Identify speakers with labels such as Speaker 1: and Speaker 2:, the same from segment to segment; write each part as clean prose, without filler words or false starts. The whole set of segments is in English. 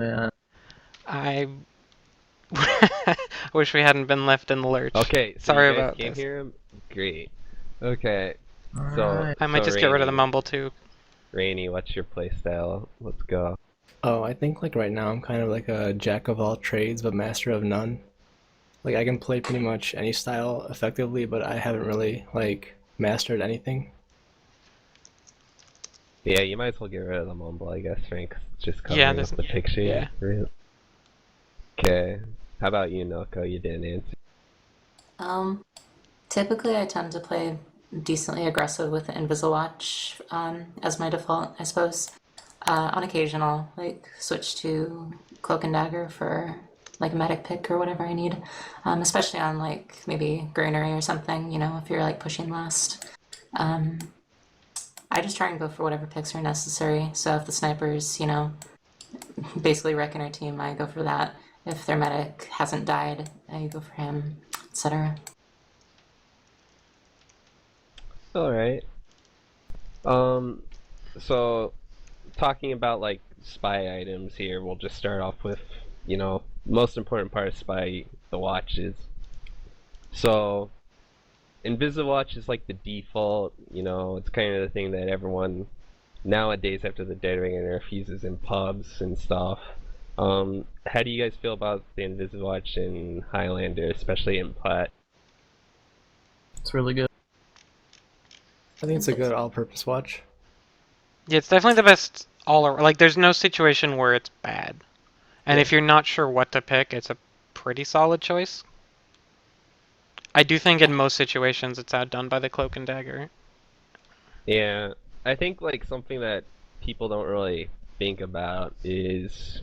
Speaker 1: Yeah.
Speaker 2: I wish we hadn't been left in the lurch.
Speaker 3: Okay, so you
Speaker 2: Sorry
Speaker 3: guys
Speaker 2: about
Speaker 3: can't
Speaker 2: this.
Speaker 3: hear him? Great. Okay, so
Speaker 1: Alright.
Speaker 2: I might
Speaker 3: so
Speaker 2: just get rid of the mumble too.
Speaker 3: Rainy, what's your playstyle? Let's go.
Speaker 4: Oh, I think like right now I'm kind of like a jack of all trades but master of none. Like I can play pretty much any style effectively, but I haven't really like mastered anything.
Speaker 3: Yeah, you might as well get rid of the mumble, I guess, Frank. It's just
Speaker 2: Yeah,
Speaker 3: covering up the picture.
Speaker 2: yeah.
Speaker 3: Okay. How about you, Noko? You didn't answer.
Speaker 5: Um, Typically I tend to play decently aggressive with the Inviswatch as my default, I suppose. On occasion I'll like switch to Cloak and Dagger for like a medic pick or whatever I need. Especially on like maybe Granary or something, you know, if you're like pushing last. I just try and go for whatever picks are necessary. So if the snipers, you know, basically wrecking our team, I go for that. If their medic hasn't died, I go for him, etc.
Speaker 3: Alright. So talking about like spy items here, we'll just start off with, most important part of spy, the watches. So Inviswatch is like the default, it's kind of the thing that everyone nowadays after the Dead Ringer nerf uses in pubs and stuff. How do you guys feel about the Inviswatch in Highlander, especially in Plat?
Speaker 1: It's really good.
Speaker 4: I think it's a good all-purpose watch.
Speaker 2: Yeah, it's definitely the best all around. Like, there's no situation where it's bad. And
Speaker 4: Yeah.
Speaker 2: if you're not sure what to pick, it's a pretty solid choice. I do think in most situations it's outdone by the Cloak and Dagger.
Speaker 3: Yeah, I think like something that people don't really think about is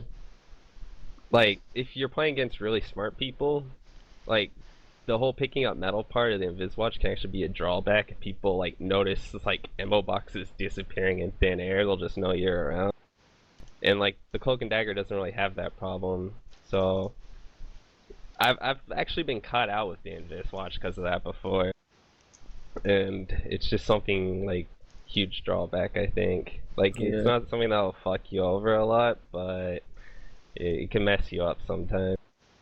Speaker 3: like if you're playing against really smart people, like the whole picking up metal part of the Inviswatch can actually be a drawback. If people like notice like ammo boxes disappearing in thin air, they'll just know you're around. And like the Cloak and Dagger doesn't really have that problem. So I've actually been caught out with the Inviswatch because of that before. And it's just something like huge drawback, I think. Like
Speaker 1: Yeah.
Speaker 3: it's not something that'll fuck you over a lot, but it can mess you up sometimes.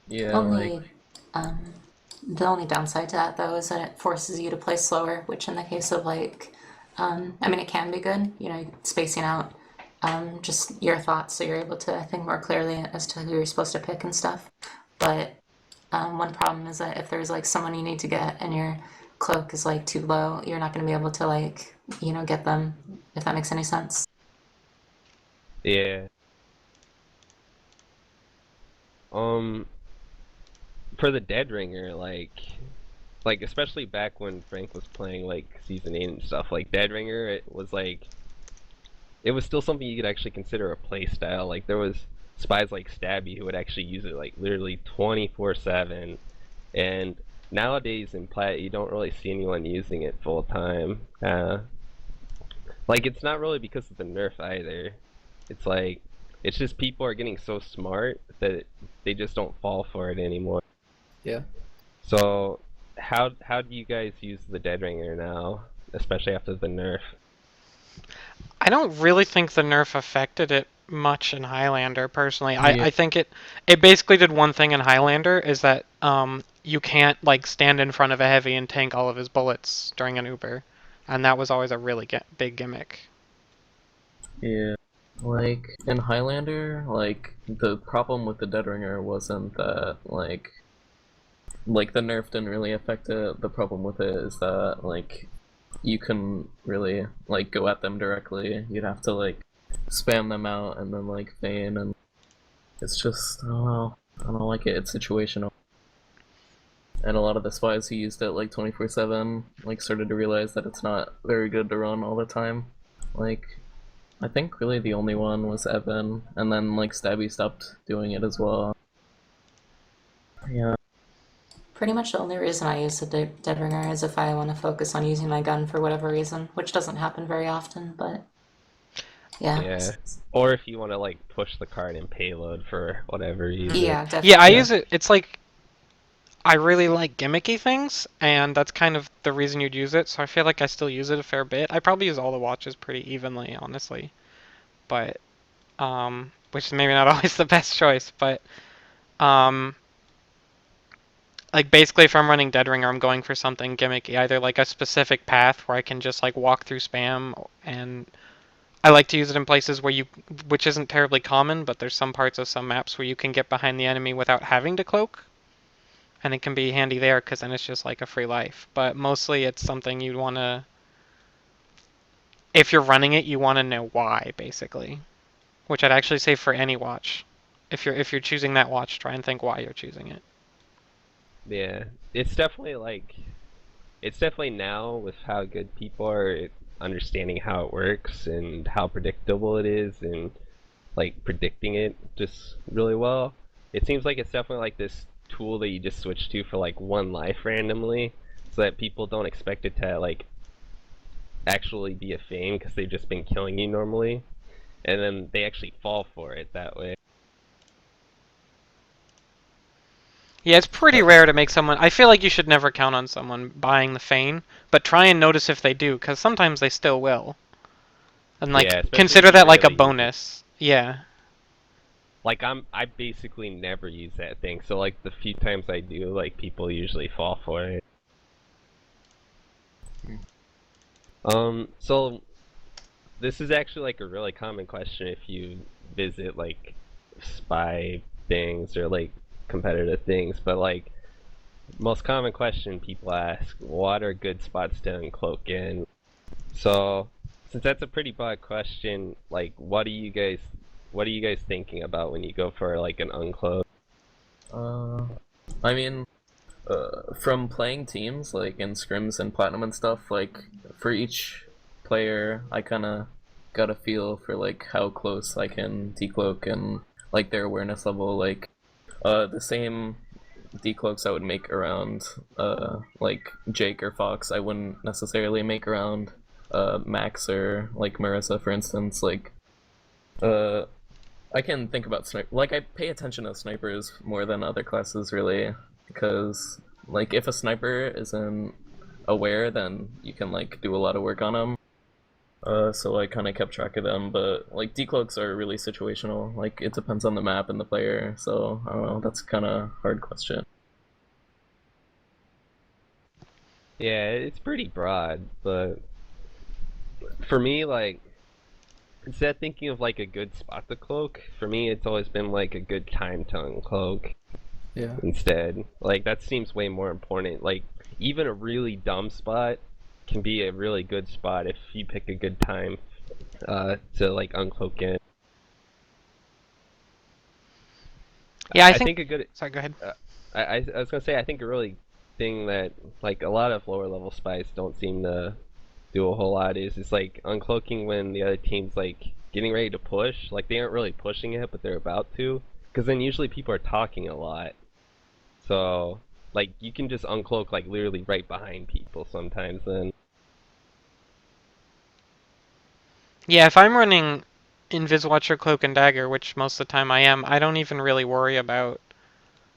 Speaker 1: Yeah, like
Speaker 5: The only downside to that though is that it forces you to play slower, which in the case of like, I mean, it can be good, you know, spacing out just your thoughts so you're able to think more clearly as to who you're supposed to pick and stuff. But one problem is that if there's like someone you need to get and your cloak is like too low, you're not going to be able to like, you know, get them, if that makes any sense.
Speaker 3: Yeah. Um, for the Dead Ringer, like especially back when Frank was playing like Season 8 and stuff, like Dead Ringer, it was still something you could actually consider a play style. Like there was spies like Stabby who would actually use it like literally 24/7, and nowadays in Plat you don't really see anyone using it full time. Like it's not really because of the nerf either. It's like it's just people are getting so smart that they just don't fall for it anymore.
Speaker 4: Yeah.
Speaker 3: So how do you guys use the Dead Ringer now, especially after the nerf?
Speaker 2: I don't really think the nerf affected it much in Highlander, personally.
Speaker 1: Yeah.
Speaker 2: I think it basically did one thing in Highlander, is that you can't like stand in front of a heavy and tank all of his bullets during an Uber. And that was always a really big gimmick.
Speaker 1: yeah. Like in Highlander, like the problem with the Dead Ringer wasn't that like the nerf didn't really affect it. The problem with it is that like you couldn't really like go at them directly. You'd have to like spam them out and then like feign, and it's just I don't know. I don't like it. It's situational. And a lot of the spies who used it like 24/7 like started to realize that it's not very good to run all the time. Like I think really the only one was Evan, and then like Stabby stopped doing it as well. Yeah.
Speaker 5: Pretty much the only reason I use the Dead Ringer is if I want to focus on using my gun for whatever reason, which doesn't happen very often, but yeah.
Speaker 3: Yeah. Or if you want to like push the card in payload for whatever reason.
Speaker 5: Yeah, definitely.
Speaker 2: Yeah, I use it. It's like I really like gimmicky things, and that's kind of the reason you'd use it. So I feel like I still use it a fair bit. I probably use all the watches pretty evenly, honestly. But which is maybe not always the best choice, but like basically if I'm running Dead Ringer, I'm going for something gimmicky, either like a specific path where I can just like walk through spam, and I like to use it in places where which isn't terribly common, but there's some parts of some maps where you can get behind the enemy without having to cloak, and it can be handy there because then it's just like a free life. But mostly it's something you'd want to, if you're running it, you want to know why, basically, which I'd actually say for any watch. If you're choosing that watch, try and think why you're choosing it.
Speaker 3: Yeah, it's definitely now with how good people are understanding how it works and how predictable it is and like predicting it just really well. It seems like it's definitely like this tool that you just switch to for like one life randomly, so that people don't expect it to like actually be a thing because they've just been killing you normally, and then they actually fall for it that way.
Speaker 2: Yeah, it's pretty rare to make someone... I feel like you should never count on someone buying the Feign, but try and notice if they do, because sometimes they still will. And like,
Speaker 3: Yeah, especially
Speaker 2: consider
Speaker 3: if you
Speaker 2: that like a
Speaker 3: rarely use it.
Speaker 2: bonus. Yeah.
Speaker 3: Like I basically never use that thing, so like the few times I do, like people usually fall for it. So this is actually like a really common question if you visit like spy things or like competitive things, but like most common question people ask, what are good spots to uncloak in? So since that's a pretty broad question, like what are you guys thinking about when you go for like an uncloak?
Speaker 1: I mean, from playing teams, like in scrims and platinum and stuff, like for each player, I kind of got a feel for like how close I can decloak and like their awareness level. Like the same decloaks I would make around like Jake or Fox, I wouldn't necessarily make around Max or like Marissa, for instance. Like I can think about like I pay attention to snipers more than other classes really, because like if a sniper isn't aware, then you can like do a lot of work on them. So I kind of kept track of them, but like decloaks are really situational. Like it depends on the map and the player. So I don't know. That's kind of hard question.
Speaker 3: Yeah, it's pretty broad, but for me, like instead of thinking of like a good spot to cloak, for me it's always been like a good time to uncloak.
Speaker 4: Yeah.
Speaker 3: Instead, like that seems way more important. Like even a really dumb spot can be a really good spot if you pick a good time to like uncloak in.
Speaker 2: Yeah, I
Speaker 3: think a good
Speaker 2: Sorry, go ahead.
Speaker 3: I was gonna say I think a really thing that like a lot of lower level spies don't seem to do a whole lot is like uncloaking when the other team's like getting ready to push. Like they aren't really pushing it, but they're about to. Because then usually people are talking a lot. So like you can just uncloak like literally right behind people sometimes then.
Speaker 2: Yeah, if I'm running Inviswatcher, Cloak, and Dagger, which most of the time I am, I don't even really worry about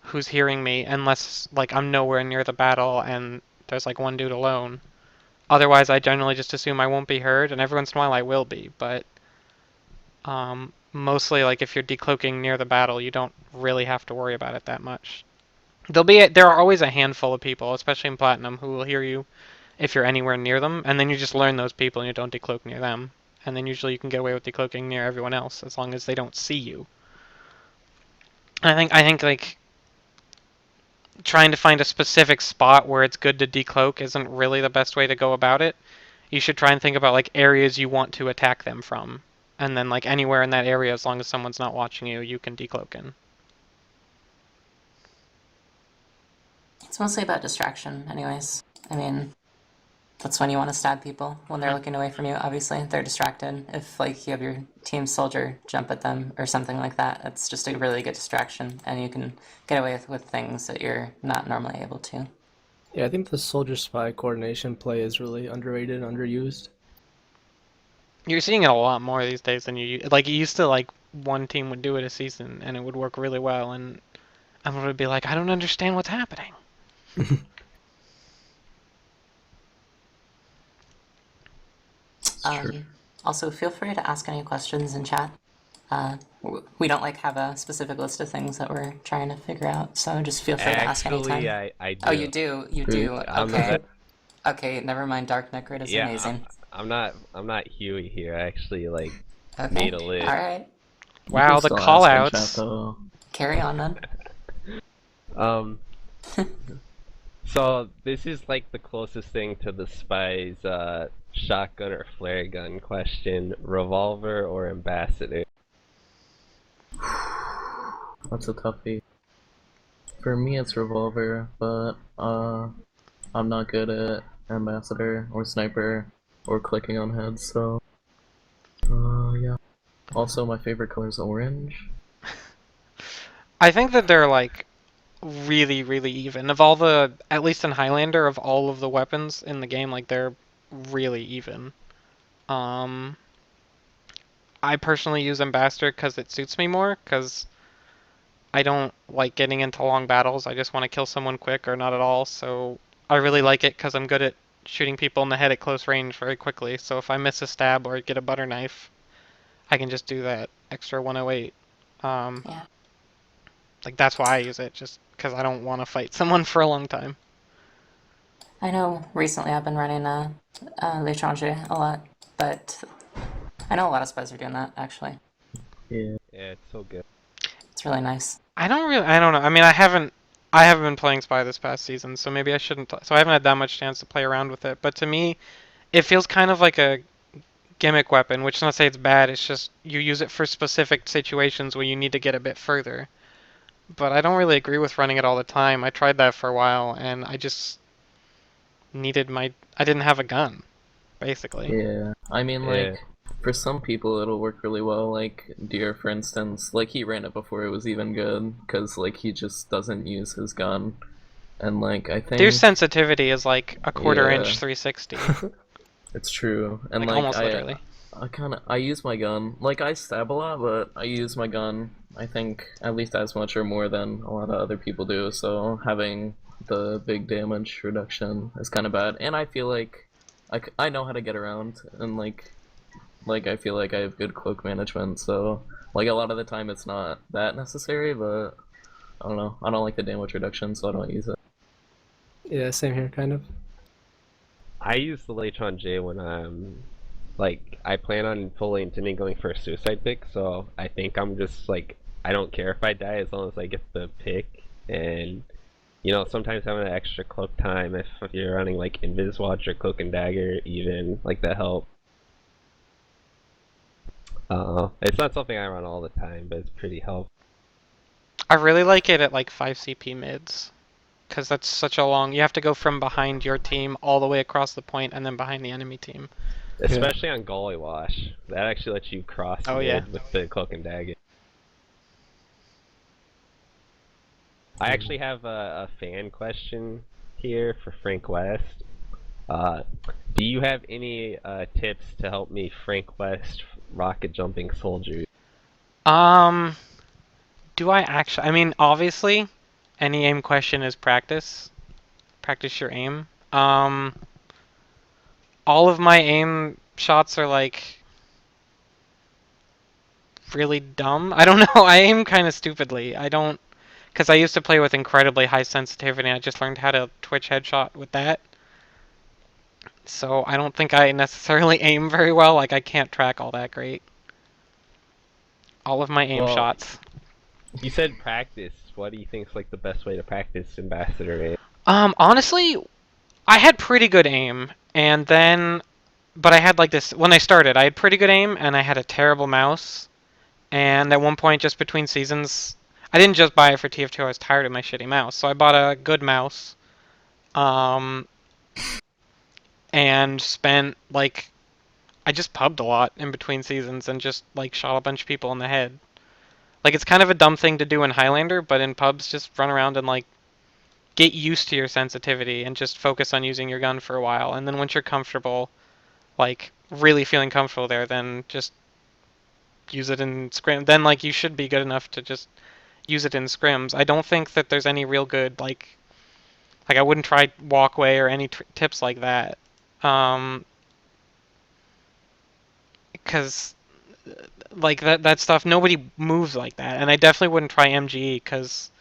Speaker 2: who's hearing me unless like I'm nowhere near the battle and there's like one dude alone. Otherwise, I generally just assume I won't be heard, and every once in a while I will be, but mostly like if you're decloaking near the battle, you don't really have to worry about it that much. There are always a handful of people, especially in Platinum, who will hear you if you're anywhere near them, and then you just learn those people and you don't decloak near them. And then usually you can get away with decloaking near everyone else as long as they don't see you. I think like trying to find a specific spot where it's good to decloak isn't really the best way to go about it. You should try and think about like areas you want to attack them from. And then like anywhere in that area, as long as someone's not watching you, you can decloak in.
Speaker 5: It's mostly about distraction, anyways. I mean, that's when you want to stab people, when they're looking away from you, obviously. They're distracted. If, like, you have your team soldier jump at them or something like that, it's just a really good distraction, and you can get away with things that you're not normally able to.
Speaker 4: Yeah, I think the soldier spy coordination play is really underrated, underused.
Speaker 2: You're seeing it a lot more these days than you like. You used to like one team would do it a season and it would work really well, and everyone would be like, I don't understand what's happening.
Speaker 5: Also, feel free to ask any questions in chat. We don't like have a specific list of things that we're trying to figure out, so just feel free to ask anytime.
Speaker 3: Actually, I do.
Speaker 5: Oh, you do? You do?
Speaker 3: I'm the
Speaker 5: Okay.
Speaker 3: best.
Speaker 5: Okay, never mind. Dark Necrit is
Speaker 3: Yeah,
Speaker 5: amazing.
Speaker 3: I'm not Huey here. I actually like
Speaker 5: Okay.
Speaker 3: made a list.
Speaker 5: Alright.
Speaker 1: You
Speaker 2: Wow,
Speaker 1: can
Speaker 2: the
Speaker 1: still
Speaker 2: call
Speaker 1: ask in
Speaker 2: outs.
Speaker 1: chat, though.
Speaker 5: Carry on then.
Speaker 3: So this is like the closest thing to the spies shotgun or flare gun question: revolver or ambassador?
Speaker 1: That's a toughie. For me, it's revolver, but I'm not good at ambassador or sniper or clicking on heads, so yeah. Also, my favorite color is orange.
Speaker 2: I think that they're like really, really even. Of all the, at least in Highlander, of all of the weapons in the game, like they're really even. I personally use Ambassador because it suits me more, because I don't like getting into long battles. I just want to kill someone quick or not at all, so I really like it because I'm good at shooting people in the head at close range very quickly. So if I miss a stab or get a butter knife, I can just do that extra 108.
Speaker 5: Yeah.
Speaker 2: Like that's why I use it, just because I don't want to fight someone for a long time.
Speaker 5: I know recently I've been running L'étranger a lot, but I know a lot of spies are doing that, actually.
Speaker 1: Yeah.
Speaker 3: Yeah, it's so good.
Speaker 5: It's really nice.
Speaker 2: I don't know. I mean, I haven't been playing Spy this past season, so maybe I shouldn't. So I haven't had that much chance to play around with it. But to me, it feels kind of like a gimmick weapon, which is not to say it's bad. It's just you use it for specific situations where you need to get a bit further. But I don't really agree with running it all the time. I tried that for a while, and I just needed I didn't have a gun, basically.
Speaker 1: Yeah. I mean,
Speaker 3: Yeah.
Speaker 1: like, for some people it'll work really well, like Deer, for instance. Like, he ran it before it was even good, because, like, he just doesn't use his gun. And, like, I think...
Speaker 2: Their sensitivity is like a quarter
Speaker 1: Yeah.
Speaker 2: inch 360.
Speaker 1: It's true. And,
Speaker 2: Like,
Speaker 1: like,
Speaker 2: almost literally.
Speaker 1: I use my gun. Like, I stab a lot, but I use my gun, I think, at least as much or more than a lot of other people do, so having the big damage reduction is kind of bad. And I feel like I know how to get around, and, like, I feel like I have good cloak management, so, like, a lot of the time it's not that necessary, but I don't know. I don't like the damage reduction, so I don't use it.
Speaker 4: Yeah, same here, kind of.
Speaker 3: I use the Latron J when I'm like I plan on fully intending going for a suicide pick, so I think I'm just like I don't care if I die as long as I get the pick. And you know, sometimes having an extra cloak time if you're running like Invis Watch or Cloak and Dagger, even like that help. It's not something I run all the time, but it's pretty helpful.
Speaker 2: I really like it at like 5 CP mids, because that's such a long. You have to go from behind your team all the way across the point and then behind the enemy team.
Speaker 3: Especially on Gully Wash. That actually lets you cross
Speaker 2: Oh,
Speaker 3: mid
Speaker 2: yeah.
Speaker 3: with the Cloak and Dagger. I actually have a fan question here for Frank West. Do you have any tips to help me Frank West rocket jumping soldiers?
Speaker 2: Do I actually? I mean, obviously, any aim question is practice. Practice your aim. All of my aim shots are like really dumb. I don't know. I aim kind of stupidly. I don't, because I used to play with incredibly high sensitivity, and I just learned how to twitch headshot with that. So I don't think I necessarily aim very well. Like I can't track all that great. All of my aim
Speaker 3: Well,
Speaker 2: shots.
Speaker 3: You said practice. What do you think is like the best way to practice Ambassador aim?
Speaker 2: Honestly, I had pretty good aim, and then, but I had like this when I started. I had pretty good aim, and I had a terrible mouse. And at one point, just between seasons, I didn't just buy it for TF2. I was tired of my shitty mouse, so I bought a good mouse. And spent like I just pubbed a lot in between seasons and just like shot a bunch of people in the head. Like it's kind of a dumb thing to do in Highlander, but in pubs just run around and like get used to your sensitivity and just focus on using your gun for a while. And then once you're comfortable, like really feeling comfortable there, then just use it in scrim. Then like you should be good enough to just use it in scrims. I don't think that there's any real good like I wouldn't try walkway or any tips like that. Because like that stuff, nobody moves like that, and I definitely wouldn't try MGE because,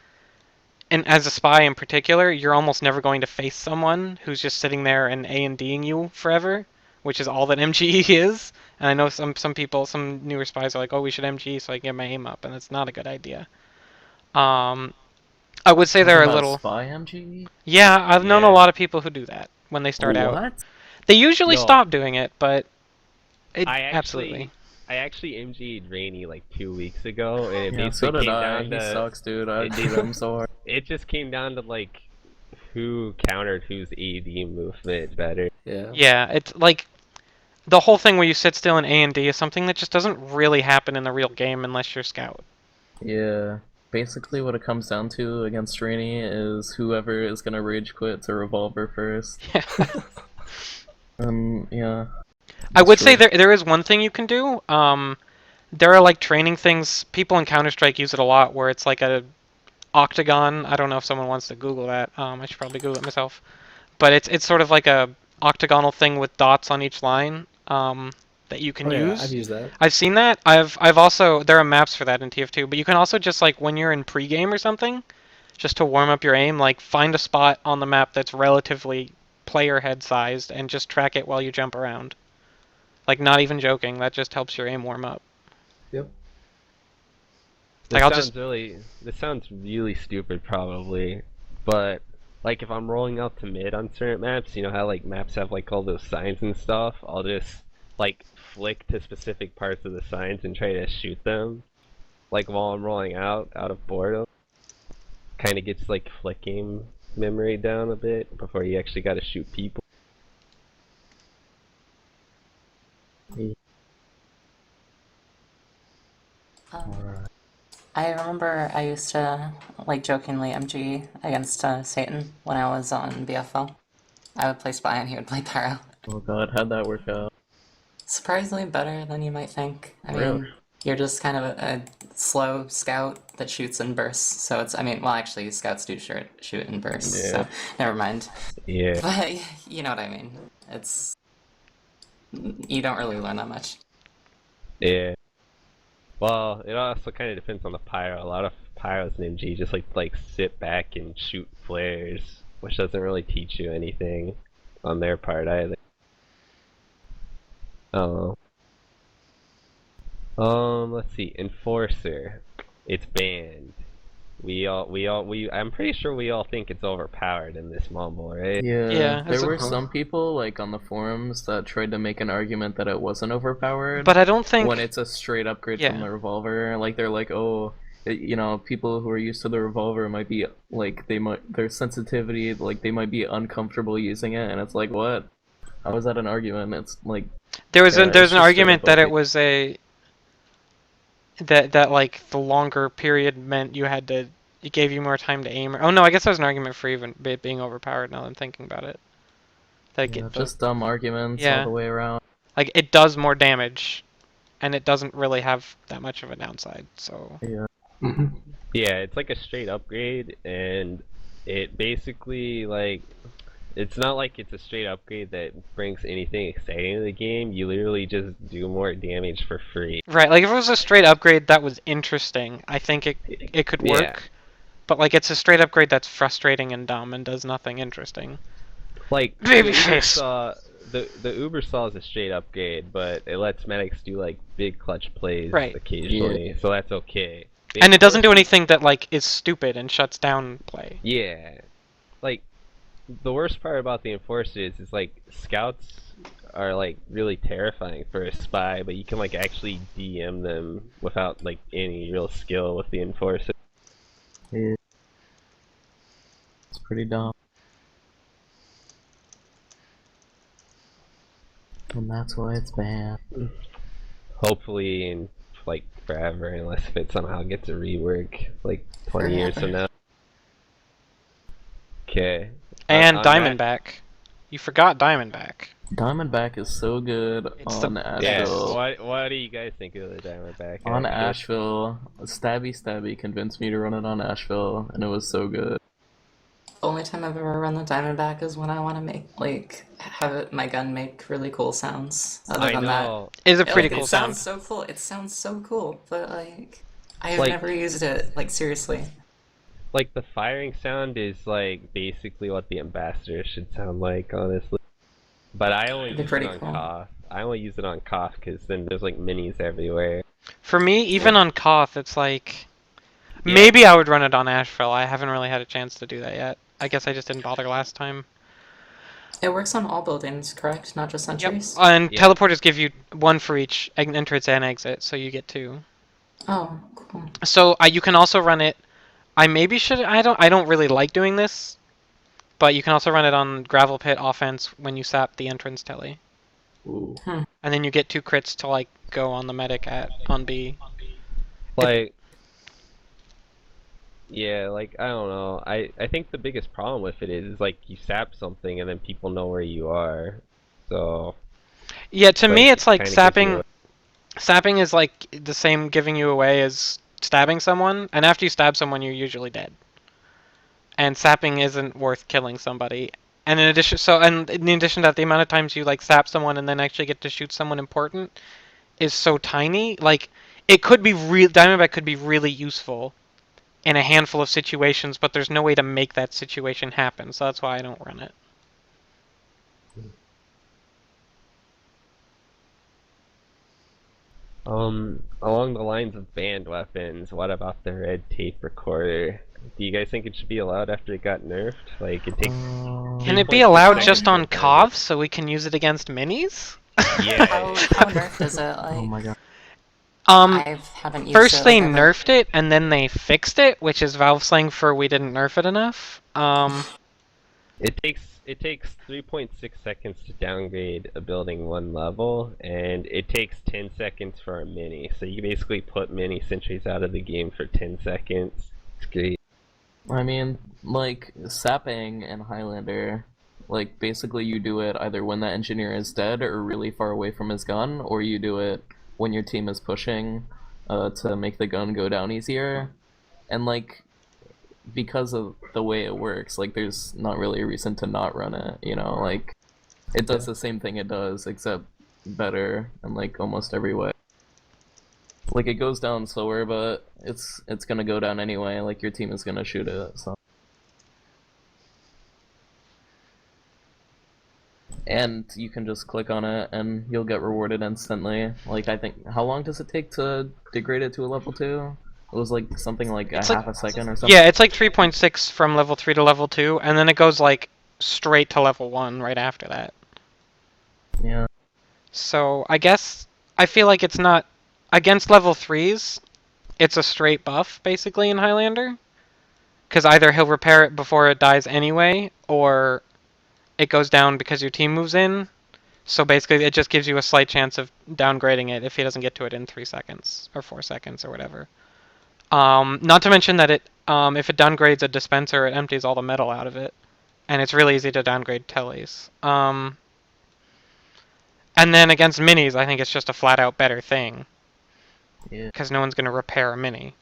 Speaker 2: and as a spy in particular, you're almost never going to face someone who's just sitting there and A&Ding you forever, which is all that MGE is. And I know some people, some newer spies are like, oh, we should MGE so I can get my aim up, and that's not a good idea. I would say there are a little.
Speaker 1: Spy MG?
Speaker 2: Yeah, I've known a
Speaker 3: Yeah.
Speaker 2: lot of people who do that when they start out.
Speaker 1: What?
Speaker 2: They usually
Speaker 3: Yo.
Speaker 2: stop doing it, but
Speaker 3: I
Speaker 2: absolutely.
Speaker 3: actually MG'd Rainy like 2 weeks ago, and it
Speaker 1: Yeah, so
Speaker 3: basically
Speaker 1: did
Speaker 3: came
Speaker 1: I.
Speaker 3: down
Speaker 1: He
Speaker 3: to
Speaker 1: sucks, dude. I
Speaker 3: it-
Speaker 1: beat him so hard.
Speaker 3: it just came down to like who countered whose AD movement better.
Speaker 4: Yeah.
Speaker 2: Yeah, it's like the whole thing where you sit still in A&D is something that just doesn't really happen in the real game unless you're scout.
Speaker 1: Yeah. Basically, what it comes down to against Rainy is whoever is gonna rage quit to Revolver first.
Speaker 2: Yeah.
Speaker 1: Yeah.
Speaker 2: I would say
Speaker 1: Destroy-
Speaker 2: there is one thing you can do. There are like training things. People in Counter-Strike use it a lot, where it's like a octagon. I don't know if someone wants to Google that. I should probably Google it myself. But it's sort of like a octagonal thing with dots on each line that you can
Speaker 4: Oh, yeah,
Speaker 2: use.
Speaker 4: I've used that.
Speaker 2: I've seen that. I've also, there are maps for that in TF2, but you can also just like when you're in pregame or something, just to warm up your aim, like find a spot on the map that's relatively player head sized and just track it while you jump around. Like not even joking, that just helps your aim warm up.
Speaker 4: Yep.
Speaker 2: Like, I'll just-
Speaker 3: This sounds really stupid probably, but like if I'm rolling out to mid on certain maps, you know how like maps have like all those signs and stuff, I'll just like flick to specific parts of the signs and try to shoot them. Like while I'm rolling out of boredom. Kinda gets like flicking memory down a bit before you actually gotta shoot people.
Speaker 5: I remember I used to, like, jokingly MG against Satan when I was on BFL. I would play Spy and he would play Pyro.
Speaker 1: Oh god, how'd that work out?
Speaker 5: Surprisingly better than you might think. I
Speaker 1: Really?
Speaker 5: mean, you're just kind of a slow scout that shoots in bursts. So it's, I mean, well, actually, scouts do shoot in bursts,
Speaker 1: Yeah.
Speaker 5: so never mind.
Speaker 3: Yeah.
Speaker 5: But you know what I mean. It's, you don't really learn that much.
Speaker 3: Yeah. Well, it also kind of depends on the pyro. A lot of pyros in MG just like sit back and shoot flares, which doesn't really teach you anything on their part either. Oh. Let's see. Enforcer. It's banned. I'm pretty sure we all think it's overpowered in this mumble, right?
Speaker 1: Yeah,
Speaker 2: Yeah,
Speaker 1: there
Speaker 2: it's
Speaker 1: were
Speaker 2: a-
Speaker 1: some people, like, on the forums that tried to make an argument that it wasn't overpowered.
Speaker 2: But I don't think.
Speaker 1: when it's a straight upgrade from
Speaker 2: Yeah.
Speaker 1: the Revolver, like, they're like, oh, you know, people who are used to the Revolver might be, like, their sensitivity, like, they might be uncomfortable using it, and it's like, what? How is that an argument? It's like,
Speaker 2: There's
Speaker 1: Yeah,
Speaker 2: an
Speaker 1: it's just
Speaker 2: argument
Speaker 1: straight up
Speaker 2: that it
Speaker 1: OP.
Speaker 2: was that like the longer period meant it gave you more time to aim. Oh no, I guess there's an argument for even it being overpowered now that I'm thinking about it. Like
Speaker 1: you know, just dumb arguments
Speaker 2: Yeah.
Speaker 1: all the way around.
Speaker 2: like it does more damage, and it doesn't really have that much of a downside. So
Speaker 1: Yeah.
Speaker 4: Mhm.
Speaker 3: Yeah, it's like a straight upgrade, and it basically like it's not like it's a straight upgrade that brings anything exciting to the game. You literally just do more damage for free.
Speaker 2: right, like if it was a straight upgrade that was interesting, I think it could work.
Speaker 3: Yeah.
Speaker 2: But like it's a straight upgrade that's frustrating and dumb and does nothing interesting.
Speaker 3: Like
Speaker 2: Babyface.
Speaker 3: the Uber Saw is a straight upgrade, but it lets medics do like big clutch plays
Speaker 2: Right.
Speaker 3: occasionally, so that's okay. The
Speaker 2: And it doesn't do
Speaker 3: Enforcer-
Speaker 2: anything that like is stupid and shuts down play.
Speaker 3: Yeah, like the worst part about the Enforcer is like scouts are like really terrifying for a spy, but you can like actually DM them without like any real skill with the Enforcer.
Speaker 1: It's pretty dumb. And that's why it's banned.
Speaker 3: Hopefully in like forever, unless if it somehow gets a rework like 20 years from now. Okay.
Speaker 2: And
Speaker 3: on that-
Speaker 2: Diamondback. You forgot Diamondback.
Speaker 1: Diamondback is so good
Speaker 2: It's
Speaker 1: on
Speaker 2: the
Speaker 3: Yeah,
Speaker 1: Asheville.
Speaker 3: what do you guys think of the Diamondback?
Speaker 1: On
Speaker 3: I guess-
Speaker 1: Asheville, Stabby convinced me to run it on Asheville, and it was so good.
Speaker 5: only time I've ever run the Diamondback is when I want to my gun make really cool sounds. Other
Speaker 3: I
Speaker 5: than
Speaker 3: know.
Speaker 2: It's a
Speaker 5: that,
Speaker 2: pretty
Speaker 5: it
Speaker 2: cool
Speaker 5: sounds
Speaker 2: sound.
Speaker 5: so cool. It sounds so cool, but I have
Speaker 3: Like-
Speaker 5: never used it seriously.
Speaker 3: Like the firing sound is like basically what the ambassador should sound like, honestly. But I only
Speaker 5: It'd be
Speaker 3: use it
Speaker 5: pretty
Speaker 3: on
Speaker 5: cool.
Speaker 3: Koth. I only use it on Koth because then there's like minis everywhere.
Speaker 2: For me, even on Koth, it's like
Speaker 3: Yeah.
Speaker 2: maybe I would run it on Asheville. I haven't really had a chance to do that yet. I guess I just didn't bother last time.
Speaker 5: It works on all buildings, correct? Not just
Speaker 2: Yep.
Speaker 5: sentries?
Speaker 2: And
Speaker 3: Yeah.
Speaker 2: teleporters give you one for each entrance and exit, so you get two.
Speaker 5: Oh, cool.
Speaker 2: So you can also run it. I maybe should. I don't really like doing this, but you can also run it on gravel pit offense when you sap the entrance telly,
Speaker 1: Ooh.
Speaker 2: and then you get 2 crits to like go on the medic on B.
Speaker 3: Like, yeah, like I don't know. I think the biggest problem with it is like you sap something and then people know where you are. So
Speaker 2: Yeah, to me
Speaker 3: like,
Speaker 2: it's like
Speaker 3: kinda gives
Speaker 2: sapping.
Speaker 3: you
Speaker 2: Sapping is like the same giving you away as stabbing someone, and after you stab someone, you're usually dead. And sapping isn't worth killing somebody. And in addition to that, the amount of times you like sap someone and then actually get to shoot someone important is so tiny. Like it could be Diamondback could be really useful in a handful of situations, but there's no way to make that situation happen. So that's why I don't run it.
Speaker 3: Along the lines of banned weapons, what about the red tape recorder? Do you guys think it should be allowed after it got nerfed? Like it takes.
Speaker 2: Can it be
Speaker 3: 3.6
Speaker 2: allowed
Speaker 3: seconds
Speaker 2: just
Speaker 3: to
Speaker 2: on
Speaker 3: record
Speaker 2: COVs so we can use it against minis?
Speaker 3: Yeah.
Speaker 5: How nerfed is it?
Speaker 1: Oh my god.
Speaker 5: I haven't used
Speaker 2: First
Speaker 5: it.
Speaker 2: they
Speaker 5: ever.
Speaker 2: nerfed it, and then they fixed it, which is Valve slang for we didn't nerf it enough.
Speaker 3: It takes 3.6 seconds to downgrade a building 1 level, and it takes 10 seconds for a mini. So you basically put mini sentries out of the game for 10 seconds. It's great.
Speaker 1: I mean, like, sapping in Highlander, like, basically you do it either when that engineer is dead or really far away from his gun, or you do it when your team is pushing to make the gun go down easier. And, like, because of the way it works, like, there's not really a reason to not run it, you know? Like, it does the same thing it does, except better in, like, almost every way. Like, it goes down slower, but it's gonna go down anyway, like, your team is gonna shoot it, so. And you can just click on it, and you'll get rewarded instantly. Like, I think, how long does it take to degrade it to a level 2? It was like something like
Speaker 2: It's
Speaker 1: half a second or something?
Speaker 2: Yeah, it's like 3.6 from level 3 to level 2, and then it goes like straight to level 1 right after that.
Speaker 1: Yeah.
Speaker 2: So I guess I feel like it's not against level 3s. It's a straight buff basically in Highlander, because either he'll repair it before it dies anyway, or it goes down because your team moves in. So basically, it just gives you a slight chance of downgrading it if he doesn't get to it in 3 seconds or 4 seconds or whatever. Not to mention that if it downgrades a dispenser, it empties all the metal out of it, and it's really easy to downgrade tellies. And then against minis, I think it's just a flat-out better thing.
Speaker 1: Yeah.
Speaker 2: Because no one's going to repair a mini.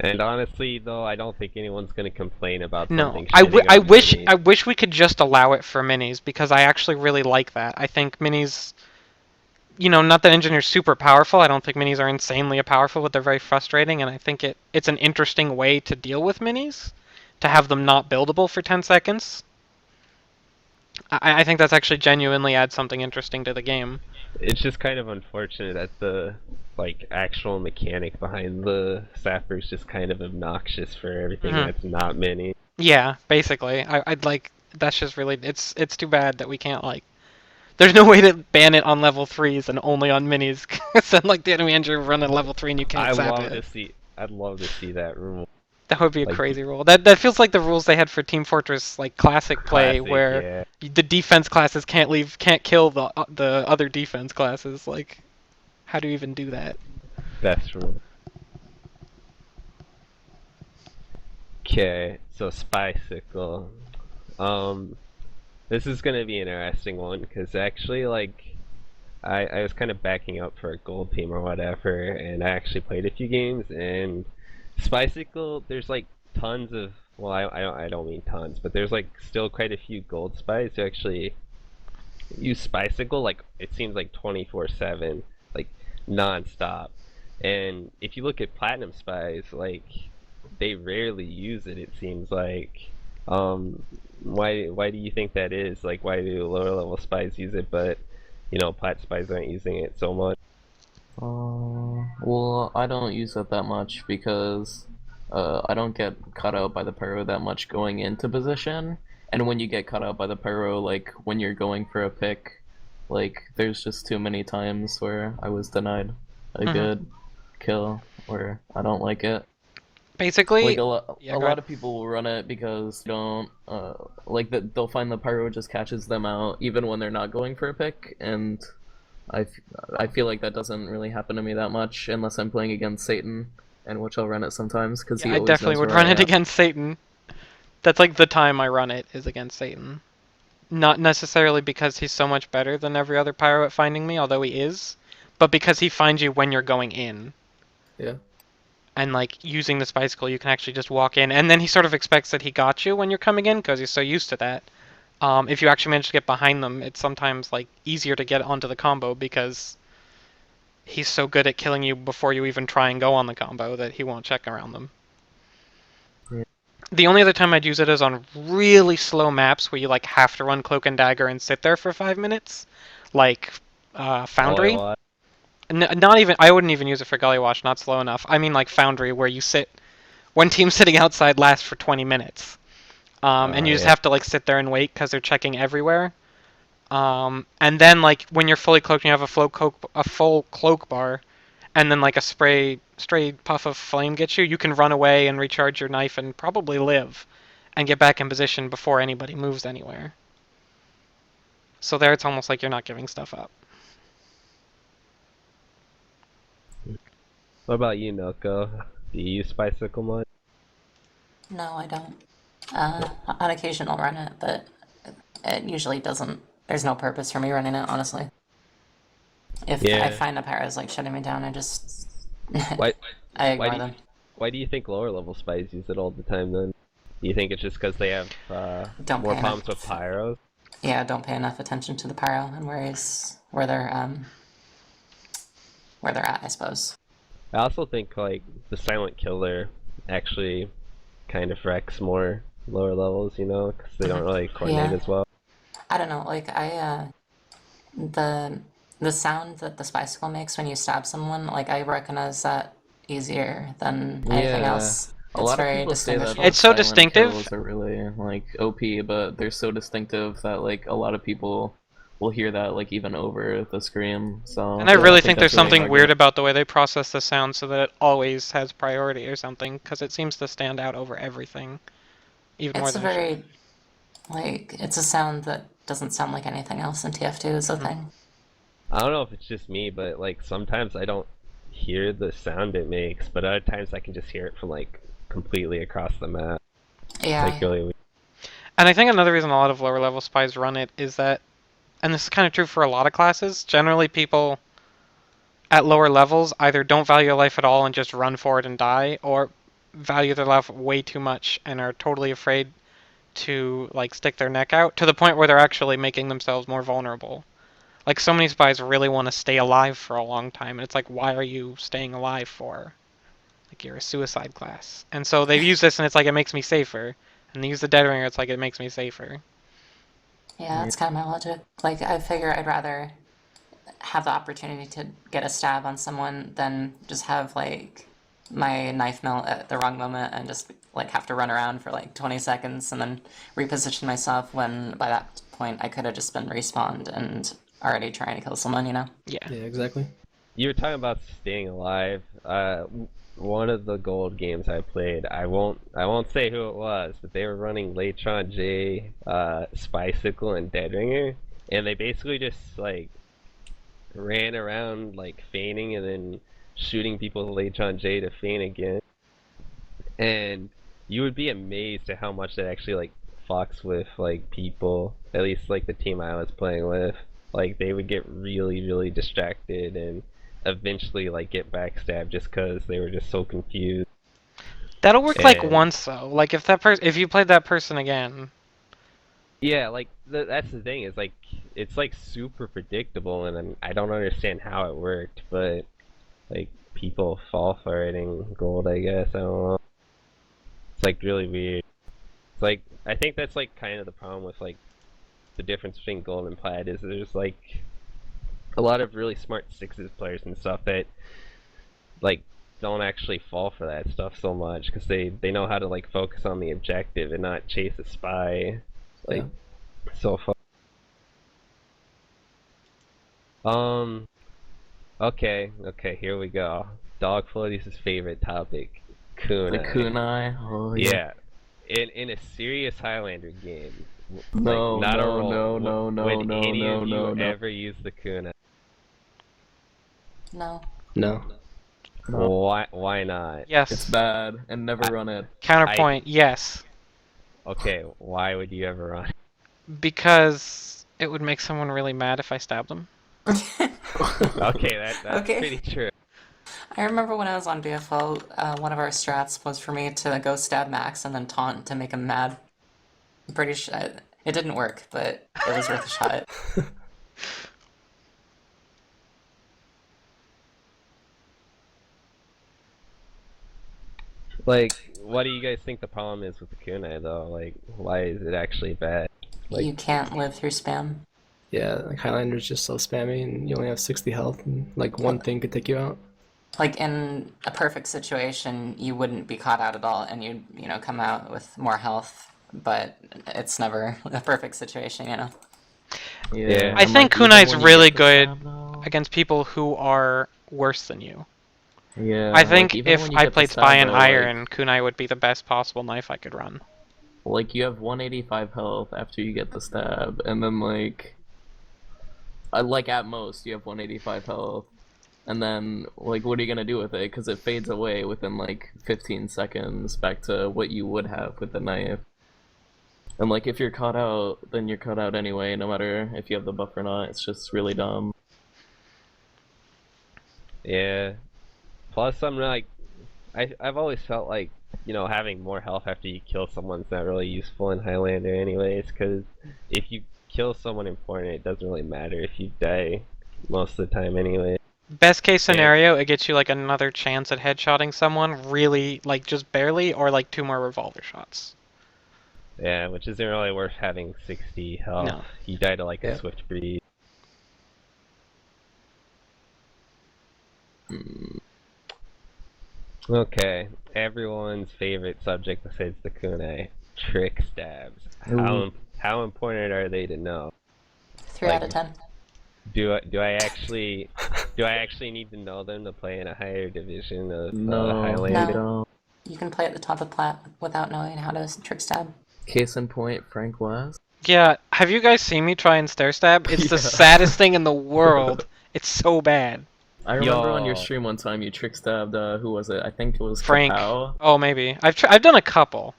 Speaker 3: And honestly, though, I don't think anyone's gonna complain about
Speaker 2: No,
Speaker 3: something.
Speaker 2: I
Speaker 3: shitting on minis.
Speaker 2: wish we could just allow it for minis, because I actually really like that. I think minis, you know, not that engineer's super powerful. I don't think minis are insanely powerful, but they're very frustrating, and I think it's an interesting way to deal with minis, to have them not buildable for 10 seconds. I think that's actually genuinely adds something interesting to the game.
Speaker 3: It's just kind of unfortunate that the actual mechanic behind the sapper is just kind of obnoxious for everything that's not mini.
Speaker 2: Yeah, basically. I'd like that's just really it's too bad that we can't like. There's no way to ban it on level 3s and only on minis. Because then like the enemy engineer run at level 3 and you can't zap it.
Speaker 3: I'd love to see that rule.
Speaker 2: That would be a
Speaker 3: Like-
Speaker 2: crazy rule. That feels like the rules they had for Team Fortress like classic play,
Speaker 3: Classic,
Speaker 2: where
Speaker 3: yeah.
Speaker 2: the defense classes can't kill the other defense classes. Like, how do you even do that?
Speaker 3: That's rule. Okay, so Spycicle. This is gonna be an interesting one because actually, like, I was kind of backing up for a gold team or whatever, and I actually played a few games. And Spycicle, there's like tons of well, I don't mean tons, but there's like still quite a few gold spies who actually use Spycicle, like it seems like 24/7, like non-stop. And if you look at platinum spies, like they rarely use it. It seems like. Why do you think that is? Like, why do lower level spies use it, but plat spies aren't using it so much?
Speaker 1: Well, I don't use it that much because I don't get caught out by the pyro that much going into position. And when you get caught out by the pyro, like when you're going for a pick, like there's just too many times where I was denied a good kill or I don't like it.
Speaker 2: Basically,
Speaker 1: Like
Speaker 2: yeah,
Speaker 1: a lot of people will run it because they don't like that they'll find the pyro just catches them out even when they're not going for a pick, and I feel like that doesn't really happen to me that much unless I'm playing against Satan, and which I'll run it sometimes because he
Speaker 2: I
Speaker 1: always
Speaker 2: definitely
Speaker 1: knows
Speaker 2: would
Speaker 1: where
Speaker 2: run
Speaker 1: I
Speaker 2: it
Speaker 1: am.
Speaker 2: against Satan. That's like the time I run it is against Satan. Not necessarily because he's so much better than every other pyro at finding me, although he is, but because he finds you when you're going in.
Speaker 4: Yeah.
Speaker 2: And like using the Spycicle, you can actually just walk in, and then he sort of expects that he got you when you're coming in because he's so used to that. If you actually manage to get behind them, it's sometimes like easier to get onto the combo because he's so good at killing you before you even try and go on the combo that he won't check around them.
Speaker 1: Yeah.
Speaker 2: The only other time I'd use it is on really slow maps where you like have to run Cloak and Dagger and sit there for 5 minutes, like Foundry. Not even, I wouldn't even use it for Gully Wash, not slow enough. I mean like Foundry, where you sit, one team sitting outside lasts for 20 minutes. And you just have to like sit there and wait because they're checking everywhere. And then like when you're fully cloaked and you have a full cloak bar, and then like a stray puff of flame gets you, you can run away and recharge your knife and probably live, and get back in position before anybody moves anywhere. So there it's almost like you're not giving stuff up.
Speaker 3: What about you, Noko? Do you use Spycicle much?
Speaker 5: No, I don't. On occasion I'll run it, but it usually doesn't. There's no purpose for me running it, honestly. If I find a pyro's like shutting me down, I just I ignore them.
Speaker 3: Why do you think lower level spies use it all the time then? Do you think it's just because they have more problems with pyros?
Speaker 5: Yeah, don't pay enough attention to the pyro and where they're at, I suppose.
Speaker 3: I also think like the silent killer actually kind of wrecks more lower levels, because they don't really coordinate as well.
Speaker 5: I don't know, like the sound that the Spycicle makes when you stab someone, like I recognize that easier than anything else.
Speaker 1: A lot of people say that
Speaker 2: it's so
Speaker 1: silent
Speaker 2: distinctive.
Speaker 1: kills are really like OP, but they're so distinctive that like a lot of people will hear that like even over the scream. So
Speaker 2: and I really think there's
Speaker 1: that's really
Speaker 2: something weird about the way they process the sound so that it always has priority or something, because it seems to stand out over everything, even more
Speaker 5: It's a
Speaker 2: than
Speaker 5: very it's a sound that doesn't sound like anything else in TF2 is the thing.
Speaker 3: I don't know if it's just me, but like sometimes I don't hear the sound it makes, but other times I can just hear it from like completely across the map.
Speaker 5: Yeah.
Speaker 3: It's like really weird.
Speaker 2: And I think another reason a lot of lower level spies run it is that, and this is kind of true for a lot of classes, generally people at lower levels either don't value their life at all and just run for it and die, or value their life way too much and are totally afraid to like stick their neck out to the point where they're actually making themselves more vulnerable. Like so many spies really want to stay alive for a long time, and it's like, why are you staying alive for? Like you're a suicide class. And so they use this and it's like, it makes me safer. And they use the Dead Ringer, it's like, it makes me safer.
Speaker 5: Yeah, that's kind of my logic. Like, I figure I'd rather have the opportunity to get a stab on someone than just have, like, my knife melt at the wrong moment and just, like, have to run around for, like, 20 seconds and then reposition myself when, by that point, I could have just been respawned and already trying to kill someone,
Speaker 2: Yeah.
Speaker 4: Yeah, exactly.
Speaker 3: You were talking about staying alive. One of the gold games I played, I won't say who it was, but they were running Latron J, Spycicle, and Dead Ringer, and they basically just like ran around like feigning and then shooting people with Latron J to feign again. And you would be amazed at how much that actually like fucks with like people, at least like the team I was playing with. Like they would get really, really distracted and eventually like get backstabbed just because they were just so confused.
Speaker 2: That'll work like
Speaker 3: And-
Speaker 2: once though. Like if you played that person again.
Speaker 3: Yeah, like that's the thing is like it's like super predictable, and I don't understand how it worked, but like people fall for it in gold, I guess. I don't know. It's like really weird. It's like I think that's like kind of the problem with like the difference between gold and plat is there's like a lot of really smart sixes players and stuff that like don't actually fall for that stuff so much because they know how to like focus on the objective and not chase a spy. Like so fun. Okay, here we go. Dog Floaty's favorite topic, Kunai.
Speaker 1: The Kunai. Oh yeah.
Speaker 3: Yeah. In a serious Highlander game,
Speaker 1: No,
Speaker 3: like, not a roll.
Speaker 1: no,
Speaker 3: Would any of you
Speaker 1: no.
Speaker 3: ever use the Kunai?
Speaker 5: No.
Speaker 4: No.
Speaker 1: No.
Speaker 3: Why not?
Speaker 2: Yes.
Speaker 1: It's bad, and never run it.
Speaker 2: Counterpoint, yes.
Speaker 3: Okay, why would you ever run?
Speaker 2: Because it would make someone really mad if I stabbed them.
Speaker 3: Okay, that's
Speaker 5: Okay.
Speaker 3: pretty true.
Speaker 5: I remember when I was on BFL, one of our strats was for me to go stab Max and then taunt to make him mad. I'm pretty sure it didn't work, but it was worth a shot.
Speaker 3: Like, what do you guys think the problem is with the Kunai though? Like, why is it actually bad? Like,
Speaker 5: You can't live through spam.
Speaker 4: Yeah, like Highlander's just so spammy, and you only have 60 health, and like one thing could take you out.
Speaker 5: Like in a perfect situation, you wouldn't be caught out at all, and you'd come out with more health. But it's never a perfect situation,
Speaker 3: Yeah.
Speaker 1: And,
Speaker 2: I think
Speaker 1: even
Speaker 2: Kunai's
Speaker 1: when you
Speaker 2: really
Speaker 1: get the
Speaker 2: good
Speaker 1: stab, though-
Speaker 2: against people who are worse than you.
Speaker 1: Yeah.
Speaker 2: I think
Speaker 1: even
Speaker 2: if
Speaker 1: when you
Speaker 2: I
Speaker 1: get the
Speaker 2: played
Speaker 1: stab,
Speaker 2: Spy and
Speaker 1: though, like-
Speaker 2: Iron, Kunai would be the best possible knife I could run.
Speaker 1: Like, you have 185 health after you get the stab, and then, like, at most, you have 185 health. And then, like, what are you gonna do with it? Because it fades away within, like, 15 seconds back to what you would have with the knife. And, like, if you're caught out, then you're caught out anyway, no matter if you have the buff or not. It's just really dumb.
Speaker 3: yeah. Plus, I'm like, I've always felt like, having more health after you kill someone's not really useful in Highlander anyways, because if you kill someone important, it doesn't really matter if you die most of the time anyway.
Speaker 2: Best case scenario, it gets you like another chance at headshotting someone, really, like just barely, or like 2 more revolver shots.
Speaker 3: Yeah, which isn't really worth having 60 health.
Speaker 2: No.
Speaker 3: You die to like
Speaker 4: Yeah.
Speaker 3: a swift breed. Okay, everyone's favorite subject besides the Kunai, Trickstabs. How important are they to know?
Speaker 5: 3 out of 10.
Speaker 3: Do I actually need to know them to play in a higher division of
Speaker 1: No,
Speaker 3: Highlander?
Speaker 1: you don't.
Speaker 5: You can play at the top of plat without knowing how to trick stab.
Speaker 1: Case in point, Frank West.
Speaker 2: Yeah, have you guys seen me try and stair stab? It's the
Speaker 1: Yeah.
Speaker 2: saddest thing in the world. It's so bad.
Speaker 1: I remember on your
Speaker 3: Yo.
Speaker 1: stream one time you trick stabbed, who was it? I think it was
Speaker 2: Frank.
Speaker 1: Kapow.
Speaker 2: Oh, maybe. I've done a couple.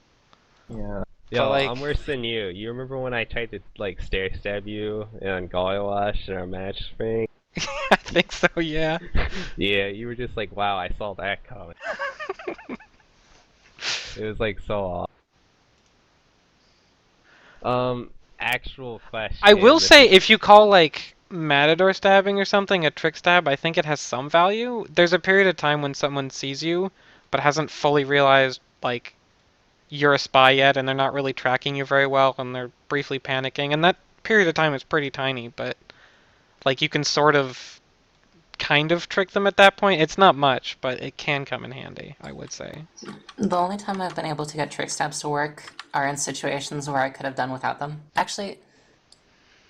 Speaker 1: Yeah.
Speaker 3: Yo,
Speaker 2: But, like-
Speaker 3: I'm worse than you. You remember when I tried to like stair stab you on Wash in our match spring?
Speaker 2: I think so, yeah.
Speaker 3: Yeah, you were just like, wow, I saw that coming. It was like so off. Actual question.
Speaker 2: I will
Speaker 3: this
Speaker 2: say,
Speaker 3: is-
Speaker 2: if you call like Matador stabbing or something a trick stab, I think it has some value. There's a period of time when someone sees you, but hasn't fully realized like you're a spy yet, and they're not really tracking you very well, and they're briefly panicking, and that period of time is pretty tiny, but like you can sort of kind of trick them at that point. It's not much, but it can come in handy, I would say.
Speaker 5: The only time I've been able to get trick stabs to work are in situations where I could have done without them. Actually,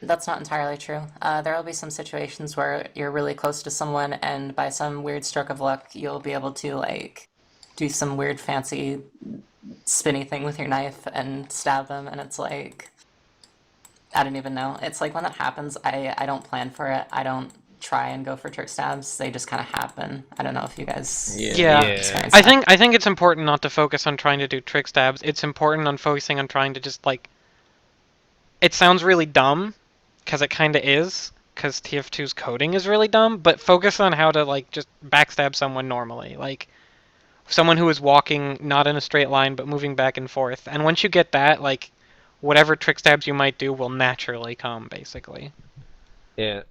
Speaker 5: that's not entirely true. There will be some situations where you're really close to someone, and by some weird stroke of luck, you'll be able to like do some weird fancy spinny thing with your knife and stab them, and it's like, I don't even know. It's like when that happens, I don't plan for it. I don't try and go for trick stabs. They just kind of happen. I don't know if you guys
Speaker 2: Yeah.
Speaker 5: experience
Speaker 2: I
Speaker 5: that.
Speaker 2: think it's important not to focus on trying to do trick stabs. It's important on focusing on trying to just like. It sounds really dumb, because it kind of is, because TF2's coding is really dumb. But focus on how to like just backstab someone normally. Like someone who is walking not in a straight line but moving back and forth. And once you get that, like, whatever trick stabs you might do will naturally come, basically.
Speaker 3: Yeah.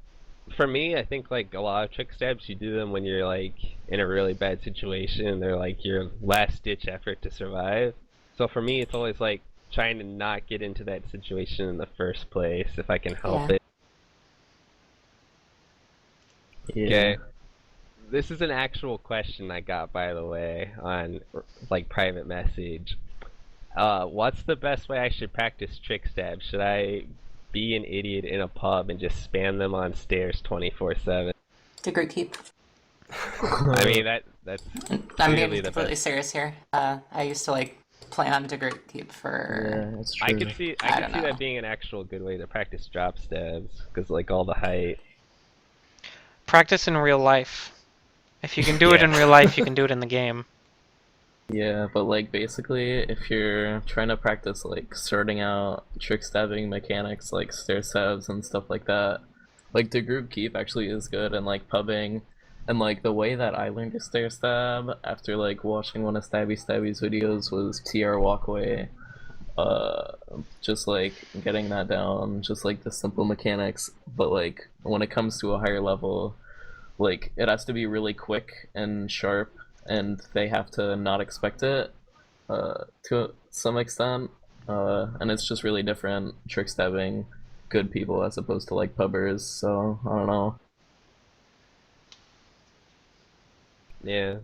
Speaker 3: For me, I think like a lot of trick stabs, you do them when you're like in a really bad situation. They're like your last ditch effort to survive. So for me, it's always like trying to not get into that situation in the first place if I can help
Speaker 5: Yeah.
Speaker 3: it.
Speaker 1: Yeah.
Speaker 3: Okay. This is an actual question I got, by the way, on like private message. What's the best way I should practice trick stabs? Should I be an idiot in a pub and just spam them on stairs 24/7?
Speaker 5: Degree keep.
Speaker 3: I mean that's
Speaker 5: I'm
Speaker 3: clearly
Speaker 5: being
Speaker 3: the
Speaker 5: completely
Speaker 3: best.
Speaker 5: serious here. I used to like play on degree keep for.
Speaker 1: Yeah, it's true.
Speaker 3: I could see
Speaker 5: I
Speaker 3: I
Speaker 5: don't
Speaker 3: could see
Speaker 5: know.
Speaker 3: that being an actual good way to practice drop stabs because like all the height.
Speaker 2: Practice in real life. If you can do it in real life, you can do it in the game.
Speaker 1: Yeah, but like basically, if you're trying to practice like sorting out trick stabbing mechanics like stair stabs and stuff like that, like the group keep actually is good and like pubbing, and like the way that I learned to stair stab after like watching one of Stabby's videos was TR walkway. Just like getting that down, just like the simple mechanics, but like when it comes to a higher level, like it has to be really quick and sharp, and they have to not expect it to some extent, and it's just really different trick stabbing good people as opposed to like pubbers, so I don't know.
Speaker 3: Yeah.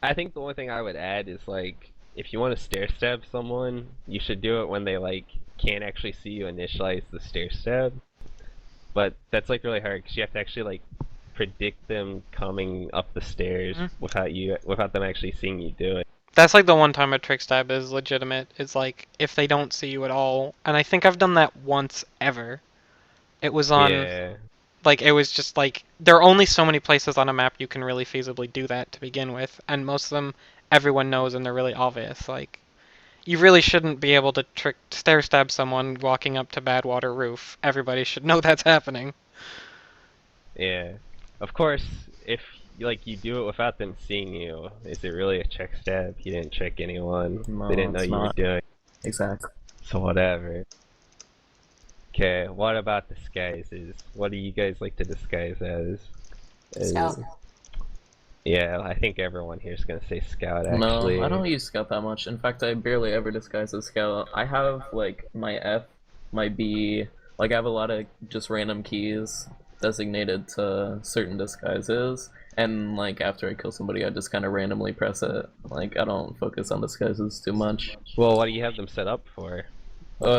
Speaker 3: I think the only thing I would add is like if you want to stair stab someone, you should do it when they like can't actually see you initialize the stair stab. But that's like really hard because you have to actually like predict them coming up the stairs without them actually seeing you do it.
Speaker 2: That's like the one time a trick stab is legitimate, is like if they don't see you at all. And I think I've done that once ever. It was on,
Speaker 3: Yeah.
Speaker 2: like, it was just like, there are only so many places on a map you can really feasibly do that to begin with. And most of them, everyone knows and they're really obvious. Like, you really shouldn't be able to stair stab someone walking up to Badwater Roof. Everybody should know that's happening.
Speaker 3: Yeah. Of course, if like you do it without them seeing you, is it really a check stab? You didn't trick anyone.
Speaker 1: No,
Speaker 3: They didn't know
Speaker 1: it's
Speaker 3: you were
Speaker 1: not.
Speaker 3: doing.
Speaker 1: Exactly.
Speaker 3: So whatever. Okay, what about disguises? What do you guys like to disguise as?
Speaker 5: Scout.
Speaker 3: Yeah, I think everyone here is gonna say scout actually.
Speaker 1: No, I don't use scout that much. In fact, I barely ever disguise as scout. I have like my F, my B, like I have a lot of just random keys designated to certain disguises, and like after I kill somebody I just kind of randomly press it. Like I don't focus on disguises too much.
Speaker 3: Well, what do you have them set up for?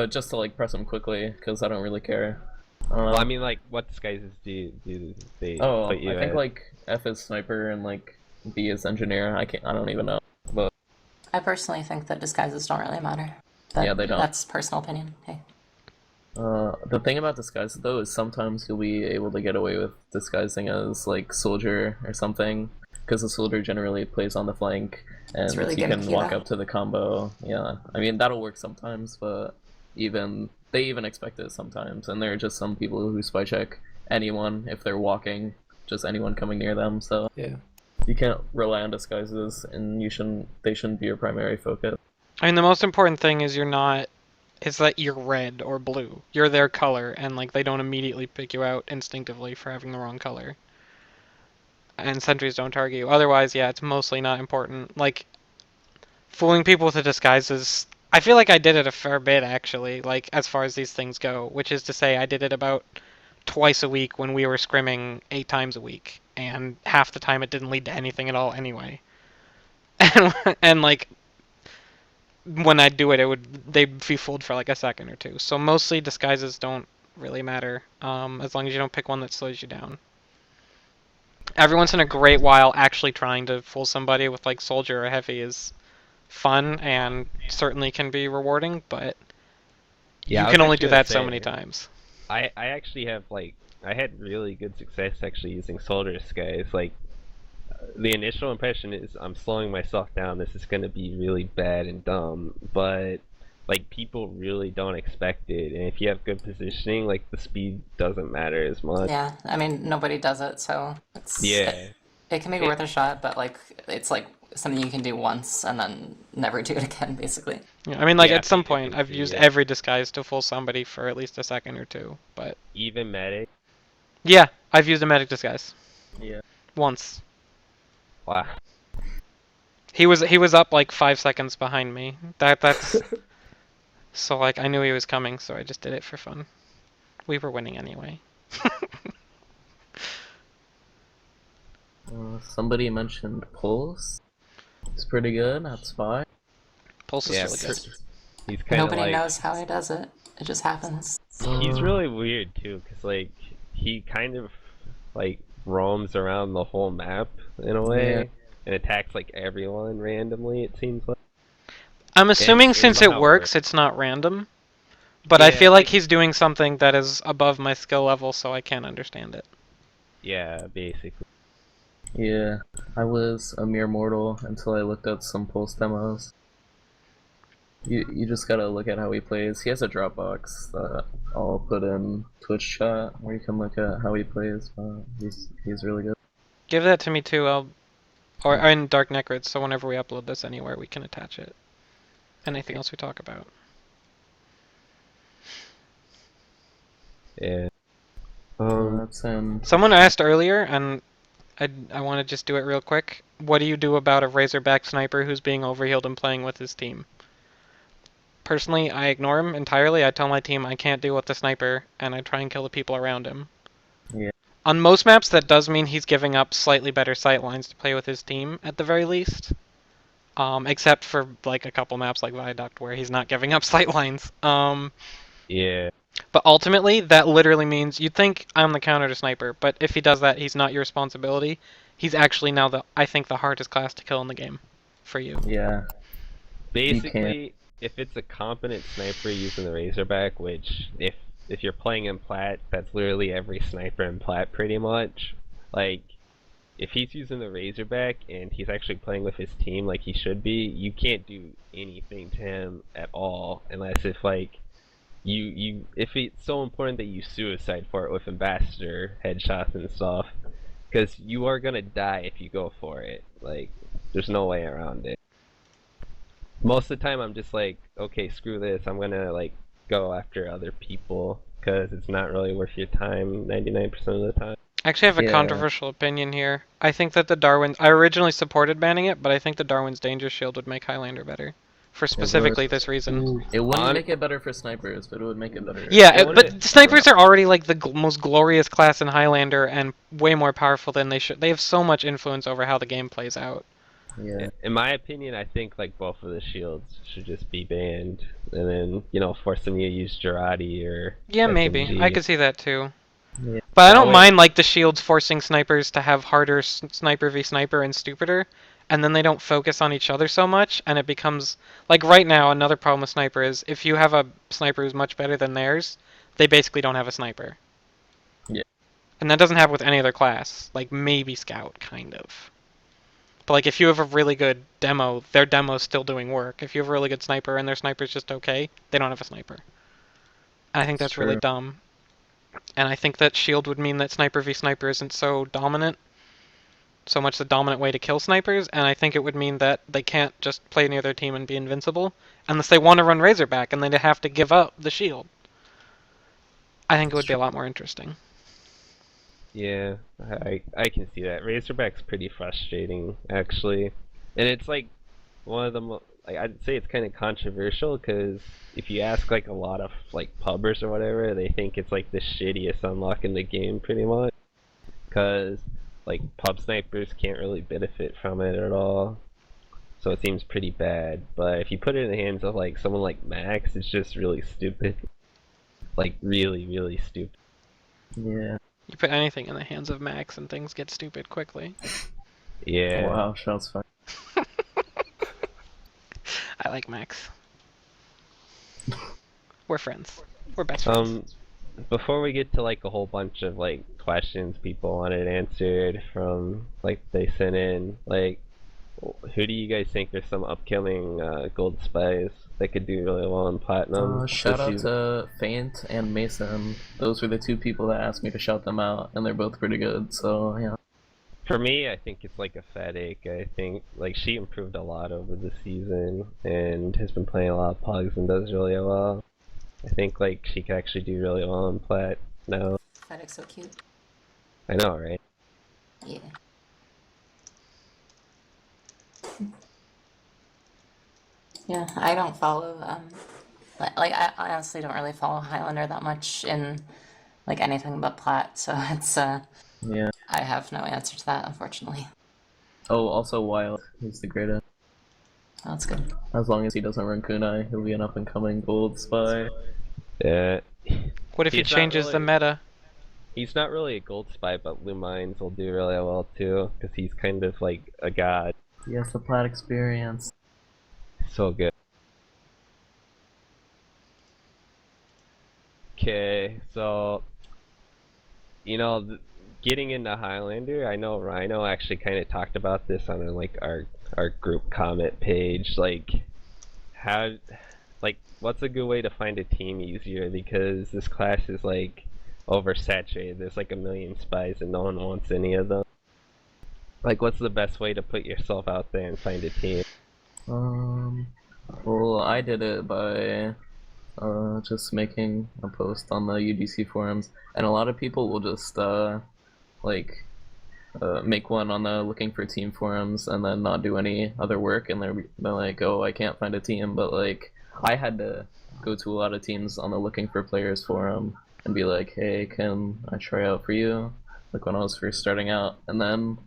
Speaker 1: Just to like press them quickly, because I don't really care. I don't know.
Speaker 3: Well, I mean, like, what disguises do they
Speaker 1: Oh,
Speaker 3: put you
Speaker 1: I think
Speaker 3: as?
Speaker 1: like F is sniper and like B is engineer. I don't even know. But
Speaker 5: I personally think that disguises don't really matter. But
Speaker 1: Yeah, they don't.
Speaker 5: That's personal opinion. Hey.
Speaker 1: the thing about disguises though is sometimes you'll be able to get away with disguising as like soldier or something, because the soldier generally plays on the flank and
Speaker 5: really
Speaker 1: you can
Speaker 5: gimmicky,
Speaker 1: walk
Speaker 5: though.
Speaker 1: up to the combo. Yeah, I mean that'll work sometimes, but they even expect it sometimes, and there are just some people who spy check anyone if they're walking, just anyone coming near them. So
Speaker 4: Yeah.
Speaker 1: you can't rely on disguises, and they shouldn't be your primary focus.
Speaker 2: I mean, the most important thing is is that you're red or blue. You're their color, and like they don't immediately pick you out instinctively for having the wrong color. And sentries don't target you. Otherwise, yeah, it's mostly not important. Like, fooling people with a disguise is... I feel like I did it a fair bit, actually, like, as far as these things go. Which is to say, I did it about twice a week when we were scrimming 8 times a week. And half the time it didn't lead to anything at all anyway. And like, when I'd do it, they'd be fooled for like a second or two. So mostly disguises don't really matter, as long as you don't pick one that slows you down. Every once in a great while, actually trying to fool somebody with like soldier or heavy is fun and certainly can be rewarding, but
Speaker 3: Yeah, I
Speaker 2: you
Speaker 3: was
Speaker 2: can only
Speaker 3: actually
Speaker 2: do
Speaker 3: gonna
Speaker 2: that so
Speaker 3: say,
Speaker 2: many times.
Speaker 3: I actually have like I had really good success actually using soldier disguise. Like the initial impression is I'm slowing myself down. This is gonna be really bad and dumb, but like people really don't expect it. And if you have good positioning, like the speed doesn't matter as much.
Speaker 5: Yeah, I mean, nobody does it, so it's...
Speaker 3: Yeah.
Speaker 5: It can be worth a shot, but like, it's like, something you can do once and then never do it again, basically.
Speaker 2: Yeah, I mean, like
Speaker 3: Yeah,
Speaker 2: at some
Speaker 3: people
Speaker 2: point,
Speaker 3: can
Speaker 2: I've
Speaker 3: see
Speaker 2: used
Speaker 3: it.
Speaker 2: every disguise to fool somebody for at least a second or two. But
Speaker 3: Even medic.
Speaker 2: yeah, I've used a medic disguise
Speaker 1: Yeah.
Speaker 2: once.
Speaker 3: Wow.
Speaker 2: He was up like 5 seconds behind me. That's so like I knew he was coming, so I just did it for fun. We were winning anyway.
Speaker 1: Somebody mentioned Pulse. It's pretty good at Spy.
Speaker 2: Pulse is
Speaker 3: Yeah,
Speaker 2: really good.
Speaker 3: he's kind of
Speaker 5: Nobody
Speaker 3: like
Speaker 5: knows how he does it. It just happens.
Speaker 3: he's really weird too, cause like he kind of like roams around the whole map in a way
Speaker 1: Yeah.
Speaker 3: and attacks like everyone randomly. It seems like.
Speaker 2: I'm assuming
Speaker 3: and
Speaker 2: since
Speaker 3: somehow
Speaker 2: it works, it's not random. But I
Speaker 3: Yeah,
Speaker 2: feel like
Speaker 3: like-
Speaker 2: he's doing something that is above my skill level, so I can't understand it.
Speaker 3: Yeah, basically.
Speaker 1: Yeah, I was a mere mortal until I looked at some Pulse demos. You just gotta look at how he plays. He has a Dropbox that I'll put in Twitch chat where you can look at how he plays. He's really good.
Speaker 2: Give that to me too. Or in Dark Necrods, so whenever we upload this anywhere, we can attach it. Anything else we talk about?
Speaker 3: Yeah.
Speaker 1: That's in.
Speaker 2: Someone asked earlier, and I want to just do it real quick. What do you do about a Razorback sniper who's being overhealed and playing with his team? Personally, I ignore him entirely. I tell my team I can't deal with the sniper, and I try and kill the people around him.
Speaker 1: Yeah.
Speaker 2: On most maps, that does mean he's giving up slightly better sight lines to play with his team, at the very least. Except for like a couple maps like Viaduct where he's not giving up sight lines.
Speaker 3: Yeah.
Speaker 2: But ultimately, that literally means you'd think I'm the counter to sniper, but if he does that, he's not your responsibility. He's actually now I think the hardest class to kill in the game for you.
Speaker 1: Yeah.
Speaker 3: Basically, if it's a competent sniper using the Razorback, which if you're playing in Plat, that's literally every sniper in Plat pretty much. Like, if he's using the Razorback and he's actually playing with his team like he should be, you can't do anything to him at all unless if like if it's so important that you suicide for it with ambassador headshots and stuff, because you are gonna die if you go for it. Like, there's no way around it. Most of the time, I'm just like, okay, screw this. I'm gonna like go after other people because it's not really worth your time 99% of the time.
Speaker 2: I actually have a
Speaker 1: Yeah.
Speaker 2: controversial opinion here. I think that I originally supported banning it, but I think the Darwin's Danger Shield would make Highlander better. For specifically this reason.
Speaker 1: It wouldn't
Speaker 3: On-
Speaker 1: make it better for snipers, but it would make it better.
Speaker 2: Yeah,
Speaker 3: It
Speaker 2: but
Speaker 3: wouldn't-
Speaker 2: snipers are already like the most glorious class in Highlander and way more powerful than they should. They have so much influence over how the game plays out.
Speaker 1: Yeah.
Speaker 3: In my opinion, I think like both of the shields should just be banned, and then force them to use Girardi or
Speaker 2: Yeah, maybe.
Speaker 3: SMG.
Speaker 2: I could see that too.
Speaker 1: Yeah.
Speaker 2: But I
Speaker 3: That
Speaker 2: don't
Speaker 3: way-
Speaker 2: mind like the shields forcing snipers to have harder sniper v sniper and stupider, and then they don't focus on each other so much, and it becomes like right now another problem with sniper is if you have a sniper who's much better than theirs, they basically don't have a sniper.
Speaker 1: Yeah.
Speaker 2: And that doesn't happen with any other class, like maybe scout kind of. But like if you have a really good demo, their demo's still doing work. If you have a really good sniper and their sniper's just okay, they don't have a sniper. And I think that's really
Speaker 1: True.
Speaker 2: dumb. And I think that shield would mean that sniper v sniper isn't so dominant, so much the dominant way to kill snipers, and I think it would mean that they can't just play near their team and be invincible, unless they want to run Razorback and they'd have to give up the shield. I think it would be a lot more interesting.
Speaker 3: Yeah, I can see that. Razorback's pretty frustrating, actually. And it's like one of the like I'd say it's kind of controversial because if you ask like a lot of like pubbers or whatever, they think it's like the shittiest unlock in the game pretty much. Because like pub snipers can't really benefit from it at all. So it seems pretty bad. But if you put it in the hands of like someone like Max, it's just really stupid. Like really, really stupid.
Speaker 1: Yeah.
Speaker 2: You put anything in the hands of Max and things get stupid quickly.
Speaker 3: Yeah.
Speaker 1: Wow, shots fired.
Speaker 2: I like Max. We're friends. We're best friends.
Speaker 3: Before we get to like a whole bunch of like questions people wanted answered from like they sent in, like who do you guys think there's some upcoming gold spies that could do really well in platinum?
Speaker 1: Shout
Speaker 3: this
Speaker 1: out
Speaker 3: season?
Speaker 1: to Faint and Mason. Those were the two people that asked me to shout them out, and they're both pretty good. So yeah.
Speaker 3: For me, I think it's like a Fennec. I think like she improved a lot over the season and has been playing a lot of pugs and does really well. I think like she could actually do really well in plat now.
Speaker 5: Fedek's so cute.
Speaker 3: I know, right?
Speaker 5: Yeah. Yeah, I don't follow, I honestly don't really follow Highlander that much in, like, anything but plat, so it's,
Speaker 1: Yeah.
Speaker 5: I have no answer to that, unfortunately.
Speaker 1: Oh, also Wild. He's the greatest.
Speaker 5: Oh, that's good.
Speaker 1: As long as he doesn't run Kunai, he'll be an up-and-coming gold spy.
Speaker 3: Yeah.
Speaker 2: What if he
Speaker 3: He's not
Speaker 2: changes the
Speaker 3: really-
Speaker 2: meta?
Speaker 3: He's not really a gold spy, but Lumines will do really well too, because he's kind of like a god.
Speaker 1: He has the plat experience.
Speaker 3: So good. Okay, so you know, getting into Highlander, I know Rhino actually kind of talked about this on like our group comment page. Like, how, like, what's a good way to find a team easier? Because this class is like oversaturated. There's like a million spies and no one wants any of them. Like, what's the best way to put yourself out there and find a team?
Speaker 1: Well, I did it by just making a post on the UDC forums, and a lot of people will just like make one on the looking for team forums and then not do any other work, and they're like, oh, I can't find a team. But like, I had to go to a lot of teams on the looking for players forum and be like, hey, can I try out for you? Like when I was first starting out, and then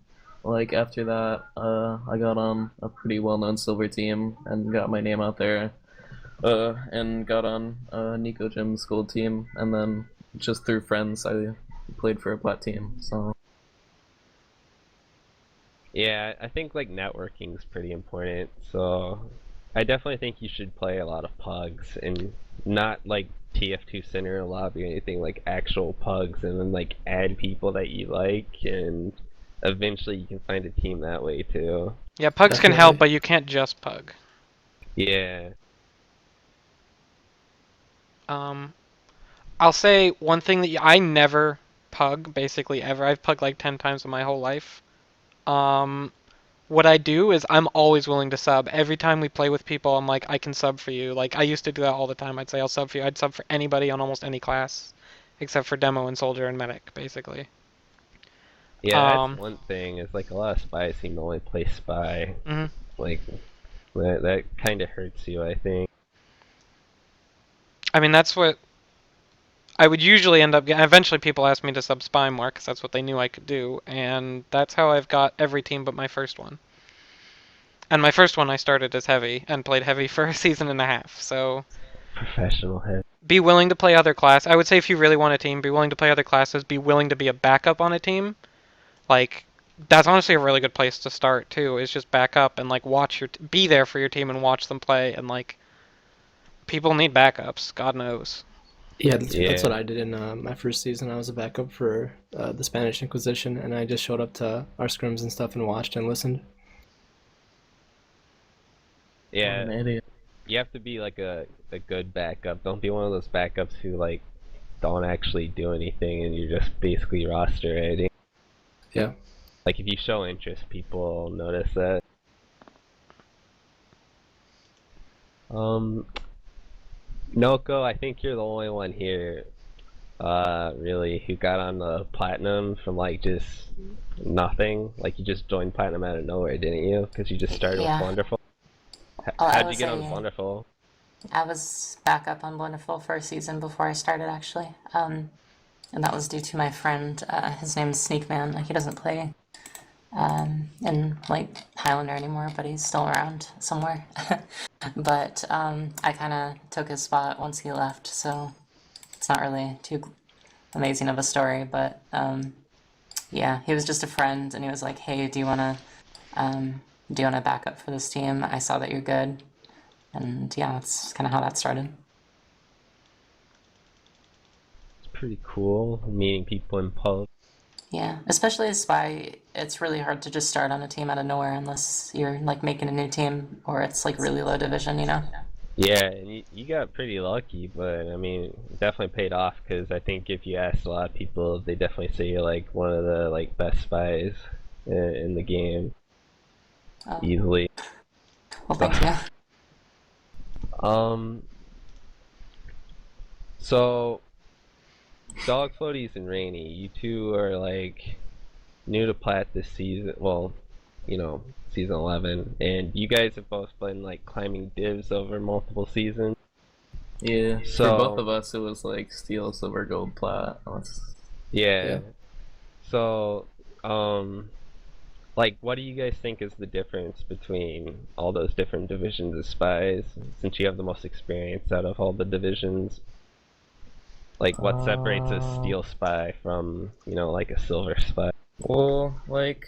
Speaker 1: like after that, I got on a pretty well-known silver team and got my name out there, and got on Nico Jim's gold team, and then just through friends, I played for a plat team. So
Speaker 3: Yeah, I think like networking is pretty important. So I definitely think you should play a lot of pugs and not like TF2 center lobby or anything, like actual pugs, and then like add people that you like, and eventually you can find a team that way too.
Speaker 2: Yeah, pugs can help,
Speaker 4: Definitely.
Speaker 2: but you can't just pug.
Speaker 3: Yeah.
Speaker 2: I'll say one thing that I never pug, basically ever. I've pugged like 10 times in my whole life. What I do is I'm always willing to sub. Every time we play with people, I'm like, I can sub for you. Like, I used to do that all the time. I'd say, I'll sub for you. I'd sub for anybody on almost any class, except for demo and soldier and medic, basically.
Speaker 3: Yeah, that's one thing, is like a lot of spies seem to only play spy.
Speaker 2: Mhm.
Speaker 3: Like, that kind of hurts you, I think.
Speaker 2: I mean, that's what I would usually end up getting. Eventually, people ask me to sub spy more because that's what they knew I could do, and that's how I've got every team but my first one. And my first one I started as heavy and played heavy for a season and a half. So
Speaker 3: Professional head.
Speaker 2: be willing to play other class. I would say if you really want a team, be willing to play other classes. Be willing to be a backup on a team. Like, that's honestly a really good place to start too. Is just back up and like watch be there for your team and watch them play. And like, people need backups. God knows.
Speaker 4: Yeah, that's
Speaker 3: Yeah.
Speaker 4: what I did in my first season. I was a backup for the Spanish Inquisition, and I just showed up to our scrims and stuff and watched and listened.
Speaker 1: I'm an
Speaker 3: Yeah,
Speaker 1: idiot.
Speaker 3: you have to be like a good backup. Don't be one of those backups who like don't actually do anything and you're just basically roster editing.
Speaker 4: Yeah.
Speaker 3: Like if you show interest, people notice that. Noko, I think you're the only one here, really, who got on the platinum from like just nothing. Like you just joined platinum out of nowhere, didn't you? Because you just started
Speaker 5: Yeah.
Speaker 3: with Wonderful.
Speaker 5: Oh, I
Speaker 3: How'd you
Speaker 5: was
Speaker 3: get on
Speaker 5: a-
Speaker 3: Wonderful?
Speaker 5: I was back up on Wonderful for a season before I started, actually. And that was due to my friend. His name's Sneakman. He doesn't play in like Highlander anymore, but he's still around somewhere. But I kind of took his spot once he left, so it's not really too amazing of a story. But yeah, he was just a friend, and he was like, "Hey, do you wanna back up for this team? I saw that you're good." And yeah, that's kind of how that started.
Speaker 3: It's pretty cool meeting people in pub.
Speaker 5: Yeah, especially as spy, it's really hard to just start on a team out of nowhere unless you're like making a new team or it's like really low division, you know?
Speaker 3: Yeah, and you got pretty lucky, but I mean, it definitely paid off because I think if you asked a lot of people, they definitely say you're like one of the like best spies. in the game
Speaker 5: Oh,
Speaker 3: easily.
Speaker 5: well, thank you.
Speaker 3: So Dog Floaties and Rainy, you two are like new to Plat this season. Well, you know, season 11, and you guys have both been like climbing divs over multiple seasons.
Speaker 1: Yeah, for
Speaker 3: So-
Speaker 1: both of us, it was like steel, silver, gold, plat.
Speaker 3: Yeah.
Speaker 4: Yeah.
Speaker 3: So, like, what do you guys think is the difference between all those different divisions of spies, since you have the most experience out of all the divisions? Like, what separates a steel spy from, you know, like a silver spy?
Speaker 1: Well, like,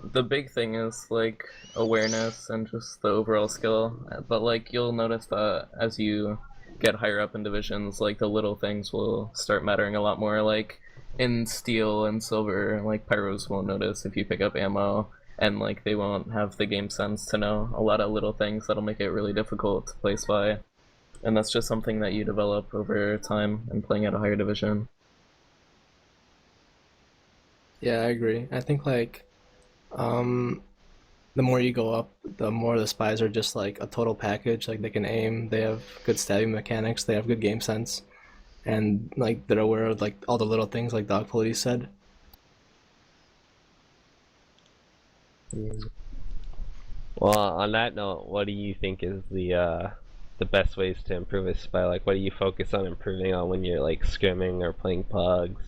Speaker 1: the big thing is, like, awareness and just the overall skill. But, like, you'll notice that as you get higher up in divisions, like, the little things will start mattering a lot more. Like, in steel and silver, like, pyros won't notice if you pick up ammo, and, like, they won't have the game sense to know a lot of little things that'll make it really difficult to play spy. And that's just something that you develop over time and playing at a higher division.
Speaker 4: Yeah, I agree. I think like the more you go up, the more the spies are just like a total package. Like they can aim, they have good stabbing mechanics, they have good game sense, and like they're aware of like all the little things like Dog Police said.
Speaker 3: Well, on that note, what do you think is the best ways to improve a spy? Like, what do you focus on improving on when you're like scrimming or playing pugs?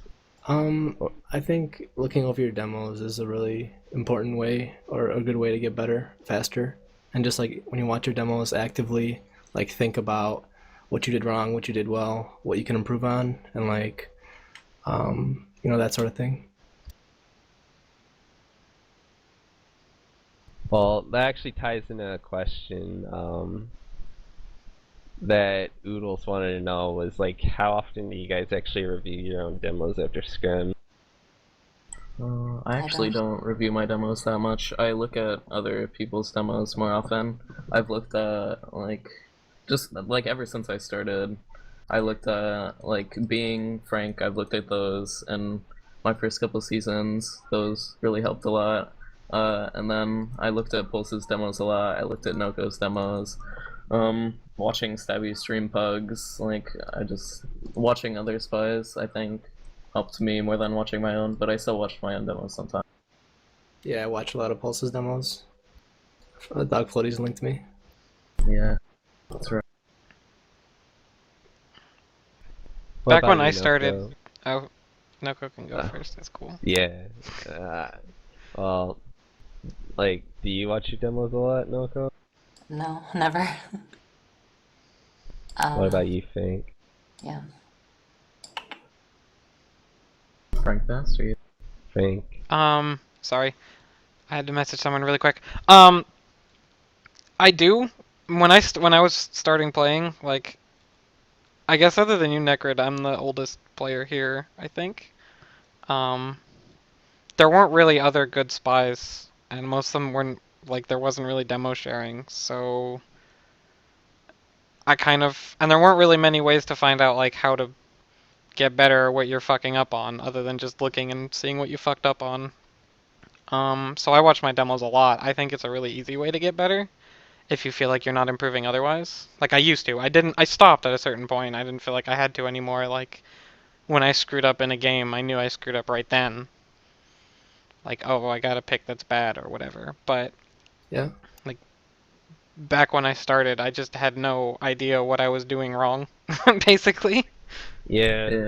Speaker 4: I think looking over your demos is a really important way or a good way to get better faster. And just like when you watch your demos actively, like think about what you did wrong, what you did well, what you can improve on, and like, you know, that sort of thing.
Speaker 3: Well, that actually ties into a question that Oodles wanted to know was like, how often do you guys actually review your own demos after scrim?
Speaker 1: I actually don't review my demos that much. I look at other people's demos more often. I've looked at, like, just, like, ever since I started, I looked at, like, Being Frank, I've looked at those, and my first couple seasons, those really helped a lot. And then I looked at Pulse's demos a lot, I looked at Noko's demos. Watching Stabby stream pugs, like, watching other spies, I think, helped me more than watching my own, but I still watch my own demos sometimes.
Speaker 4: Yeah, I watch a lot of Pulse's demos. Dog Floaties linked me.
Speaker 1: Yeah, that's right.
Speaker 3: What
Speaker 2: Back
Speaker 3: about
Speaker 2: when
Speaker 3: you,
Speaker 2: I
Speaker 3: Noko?
Speaker 2: started, oh, Noko can go first. That's cool.
Speaker 3: Yeah. Well, like, do you watch your demos a lot, Noko?
Speaker 5: No, never.
Speaker 3: What about you, Fink?
Speaker 5: Yeah.
Speaker 1: Frank Best, or you?
Speaker 3: Fink?
Speaker 2: Sorry. I had to message someone really quick. I do. When I was starting playing, like, I guess other than you, Necrid, I'm the oldest player here, I think. There weren't really other good spies, and most of them weren't, like, there wasn't really demo sharing, so and there weren't really many ways to find out, like, how to get better or what you're fucking up on, other than just looking and seeing what you fucked up on. So I watch my demos a lot. I think it's a really easy way to get better if you feel like you're not improving otherwise. Like, I used to. I stopped at a certain point. I didn't feel like I had to anymore. Like, when I screwed up in a game, I knew I screwed up right then. Like, oh, I got a pick that's bad or whatever. But
Speaker 4: Yeah.
Speaker 2: back when I started, I just had no idea what I was doing wrong, basically.
Speaker 3: Yeah.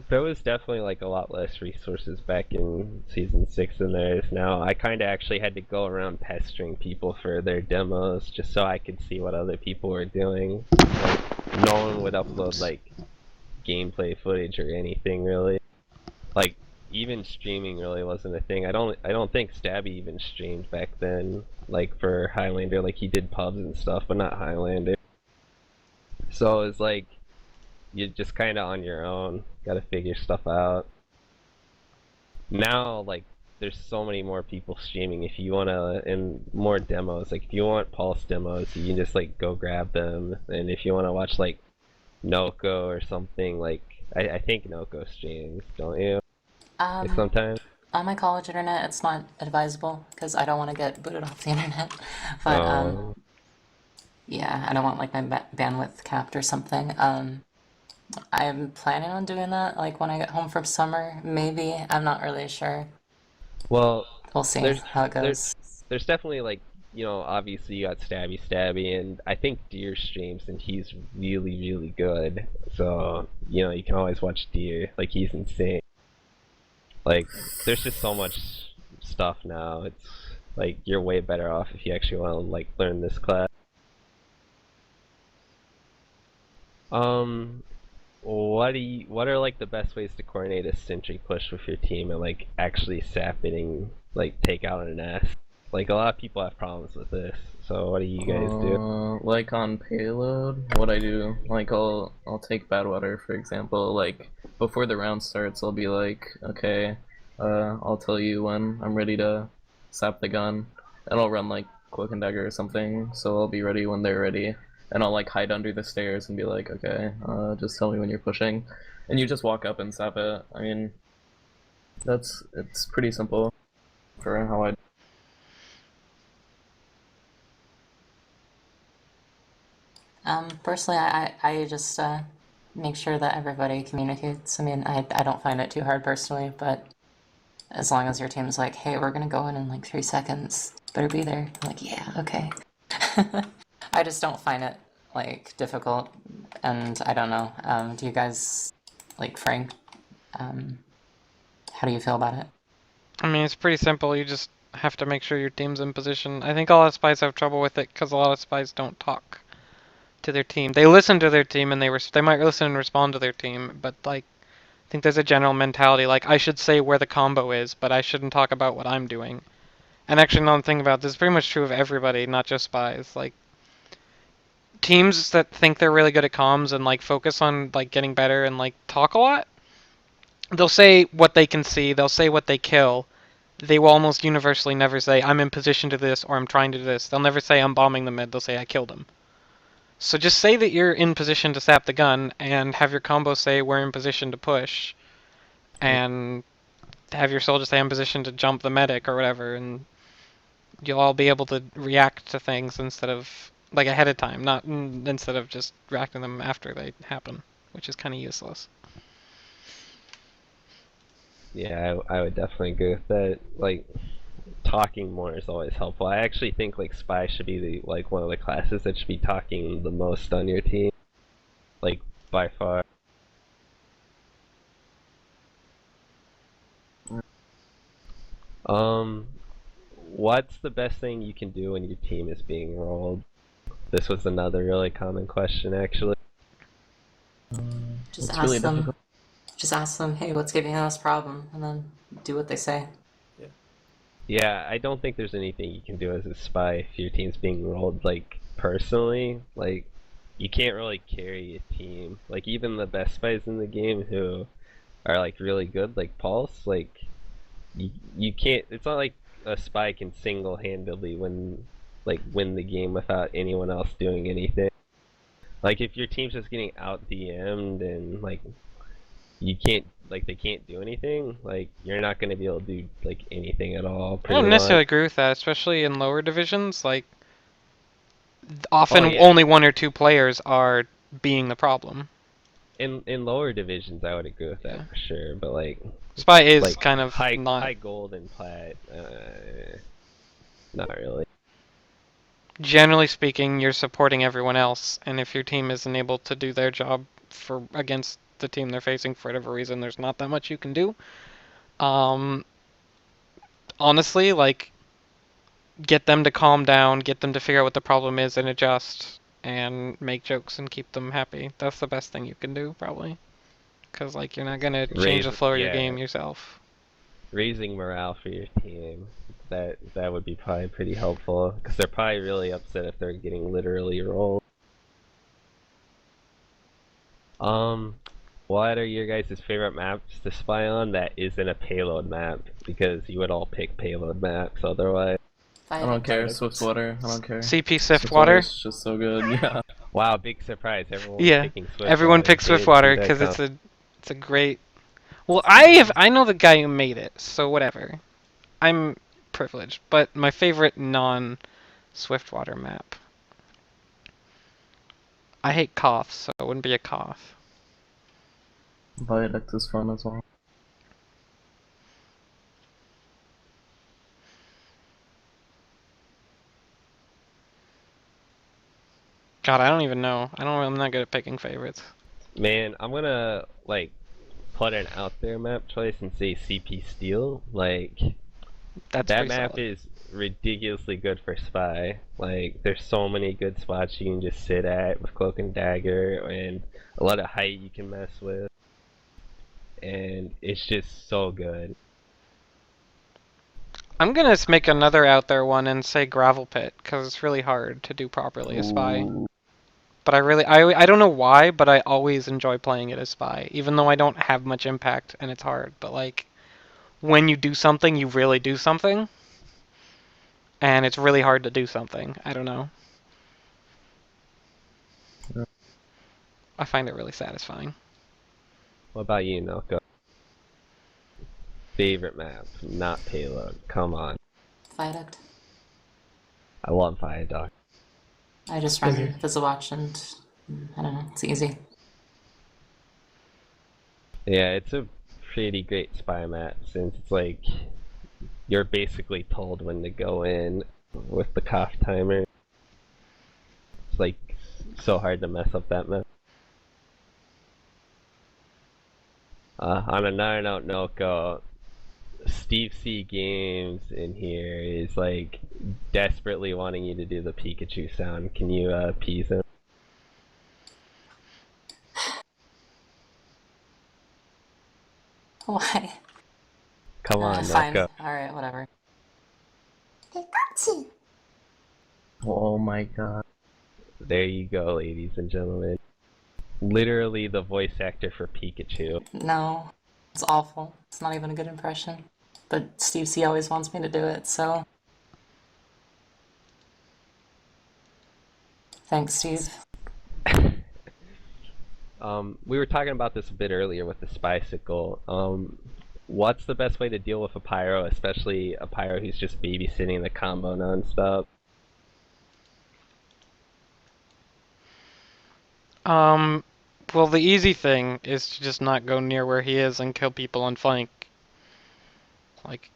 Speaker 3: There was definitely like a lot less resources back in season 6 than there is now. I kind of actually had to go around pestering people for their demos just so I could see what other people were doing. Like, no one would upload like gameplay footage or anything really. Like, even streaming really wasn't a thing. I don't think Stabby even streamed back then. Like for Highlander, like he did pubs and stuff, but not Highlander. So it's like you're just kind of on your own. Gotta figure stuff out. Now, like, there's so many more people streaming. If you wanna, and more demos. Like, if you want Pulse demos, you can just like go grab them. And if you wanna watch like Noko or something, like I think Noko streams, don't you?
Speaker 5: Um,
Speaker 3: Sometimes.
Speaker 5: On my college internet, it's not advisable because I don't want to get booted off the internet. But
Speaker 3: Oh.
Speaker 5: yeah, I don't want like my bandwidth capped or something. I'm planning on doing that like when I get home from summer, maybe. I'm not really sure.
Speaker 3: Well,
Speaker 5: We'll see
Speaker 3: there's
Speaker 5: how it
Speaker 3: there's
Speaker 5: goes.
Speaker 3: there's definitely like, obviously you got Stabby, and I think Deer streams, and he's really, really good. So, you can always watch Deer. Like, he's insane. Like, there's just so much stuff now. It's like you're way better off if you actually want to like learn this class. What are like the best ways to coordinate a sentry push with your team and like actually sapitting, like take out an S? Like, a lot of people have problems with this. So what do you guys do?
Speaker 1: Like on payload, what I do, like I'll take Badwater for example. Like before the round starts, I'll be like, okay, I'll tell you when I'm ready to sap the gun, and I'll run like Cloak and Dagger or something. So I'll be ready when they're ready, and I'll like hide under the stairs and be like, okay, just tell me when you're pushing, and you just walk up and sap it. I mean, it's pretty simple for how I.
Speaker 5: Personally, I just make sure that everybody communicates. I mean, I don't find it too hard personally, but as long as your team's like, hey, we're gonna go in like 3 seconds, better be there. I'm like, yeah, okay. I just don't find it like difficult, and I don't know. Do you guys, like Frank? How do you feel about it?
Speaker 2: I mean, it's pretty simple. You just have to make sure your team's in position. I think a lot of spies have trouble with it because a lot of spies don't talk to their team. They listen to their team and they might listen and respond to their team, but like I think there's a general mentality like I should say where the combo is, but I shouldn't talk about what I'm doing. And actually, another thing about this is pretty much true of everybody, not just spies. Like teams that think they're really good at comms and like focus on like getting better and like talk a lot, they'll say what they can see, they'll say what they kill. They will almost universally never say I'm in position to this or I'm trying to do this. They'll never say I'm bombing the mid. They'll say I killed him. So just say that you're in position to sap the gun and have your combo say we're in position to push, and have your soldier say I'm in position to jump the medic or whatever, and you'll all be able to react to things instead of like ahead of time, not instead of just reacting them after they happen, which is kind of useless.
Speaker 3: Yeah, I would definitely agree with that. Like, talking more is always helpful. I actually think like spy should be like one of the classes that should be talking the most on your team, like by far. What's the best thing you can do when your team is being rolled? This was another really common question, actually.
Speaker 5: Just
Speaker 1: It's
Speaker 5: ask
Speaker 1: really
Speaker 5: them.
Speaker 1: difficult.
Speaker 5: Just ask them, hey, what's giving you this problem, and then do what they say.
Speaker 3: Yeah, I don't think there's anything you can do as a spy if your team's being rolled. Like, personally, like, you can't really carry a team. Like, even the best spies in the game who are like really good, like Pulse, like you can't. It's not like a spy can single-handedly win the game without anyone else doing anything. Like, if your team's just getting out DM'd and like you can't, like, they can't do anything, like, you're not going to be able to do like anything at all.
Speaker 2: I don't necessarily agree with that, especially in lower divisions. Like often only one or two players are being the problem.
Speaker 3: In lower divisions, I would agree with that for sure. But like,
Speaker 2: spy is
Speaker 3: like
Speaker 2: kind of
Speaker 3: high gold and plat, not really.
Speaker 2: Generally speaking, you're supporting everyone else, and if your team isn't able to do their job against the team they're facing for whatever reason, there's not that much you can do. Honestly, like, get them to calm down, get them to figure out what the problem is and adjust, and make jokes and keep them happy. That's the best thing you can do, probably. Because, like, you're not going to change the flow of your game yourself.
Speaker 3: Raising morale for your team, that would be probably pretty helpful, because they're probably really upset if they're getting literally rolled. What are your guys' favorite maps to spy on that isn't a payload map? Because you would all pick payload maps otherwise.
Speaker 1: I don't care. Swiftwater. I don't care.
Speaker 2: CP Swiftwater.
Speaker 1: It's just so good. Yeah.
Speaker 3: Wow, big surprise! Everyone picking Swiftwater.
Speaker 2: Everyone picks Swiftwater because it's a great. Well, I know the guy who made it, so whatever. I'm privileged, but my favorite non-Swiftwater map. I hate coughs, so it wouldn't be a cough.
Speaker 1: Viaduct is fun as well.
Speaker 2: God, I don't even know. I'm not good at picking favorites.
Speaker 3: Man, I'm gonna like put an out there map choice and say CP Steel. Like
Speaker 2: That's
Speaker 3: that
Speaker 2: pretty
Speaker 3: map
Speaker 2: solid.
Speaker 3: is ridiculously good for spy. Like there's so many good spots you can just sit at with cloak and dagger, and a lot of height you can mess with, and it's just so good.
Speaker 2: I'm gonna make another out there one and say gravel pit, because it's really hard to do properly as spy.
Speaker 1: Ooh.
Speaker 2: But I don't know why, but I always enjoy playing it as spy, even though I don't have much impact and it's hard. But like, when you do something, you really do something, and it's really hard to do something. I don't know.
Speaker 1: Yeah.
Speaker 2: I find it really satisfying.
Speaker 3: What about you, Noko? Favorite map, not payload. Come on.
Speaker 5: Viaduct.
Speaker 3: I love Viaduct.
Speaker 5: I just
Speaker 4: Same
Speaker 5: run
Speaker 4: here.
Speaker 5: Visiwatch and I don't know, it's easy.
Speaker 3: Yeah, it's a pretty great spy map since it's like you're basically told when to go in with the cough timer. It's like so hard to mess up that map. On another note, Noko, Steve C Games in here is like desperately wanting you to do the Pikachu sound. Can you appease him?
Speaker 5: Why?
Speaker 3: Come on,
Speaker 5: Fine.
Speaker 3: Noko.
Speaker 5: Alright, whatever.
Speaker 1: Oh my god.
Speaker 3: There you go, ladies and gentlemen. Literally the voice actor for Pikachu.
Speaker 5: No, it's awful. It's not even a good impression. But Steve C always wants me to do it, so. Thanks, Steve.
Speaker 3: We were talking about this a bit earlier with the Spycicle. What's the best way to deal with a Pyro, especially a Pyro who's just babysitting the combo nonstop?
Speaker 2: Well, the easy thing is to just not go near where he is and kill people on flank. Like,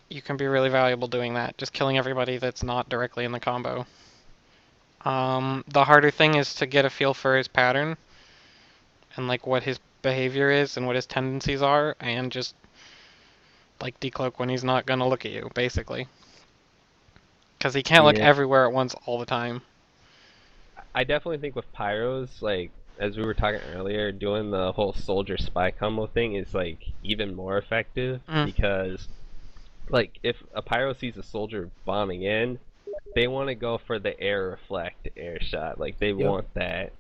Speaker 2: you can be really valuable doing that, just killing everybody that's not directly in the combo. The harder thing is to get a feel for his pattern and like what his behavior is and what his tendencies are, and just like decloak when he's not gonna look at you, basically. Because he can't look
Speaker 1: Yeah.
Speaker 2: everywhere at once all the time.
Speaker 3: I definitely think with Pyros, like, as we were talking earlier, doing the whole soldier spy combo thing is like even more effective because like if a Pyro sees a soldier bombing in, they want to go for the air reflect air shot. Like they
Speaker 4: Yep.
Speaker 3: want that.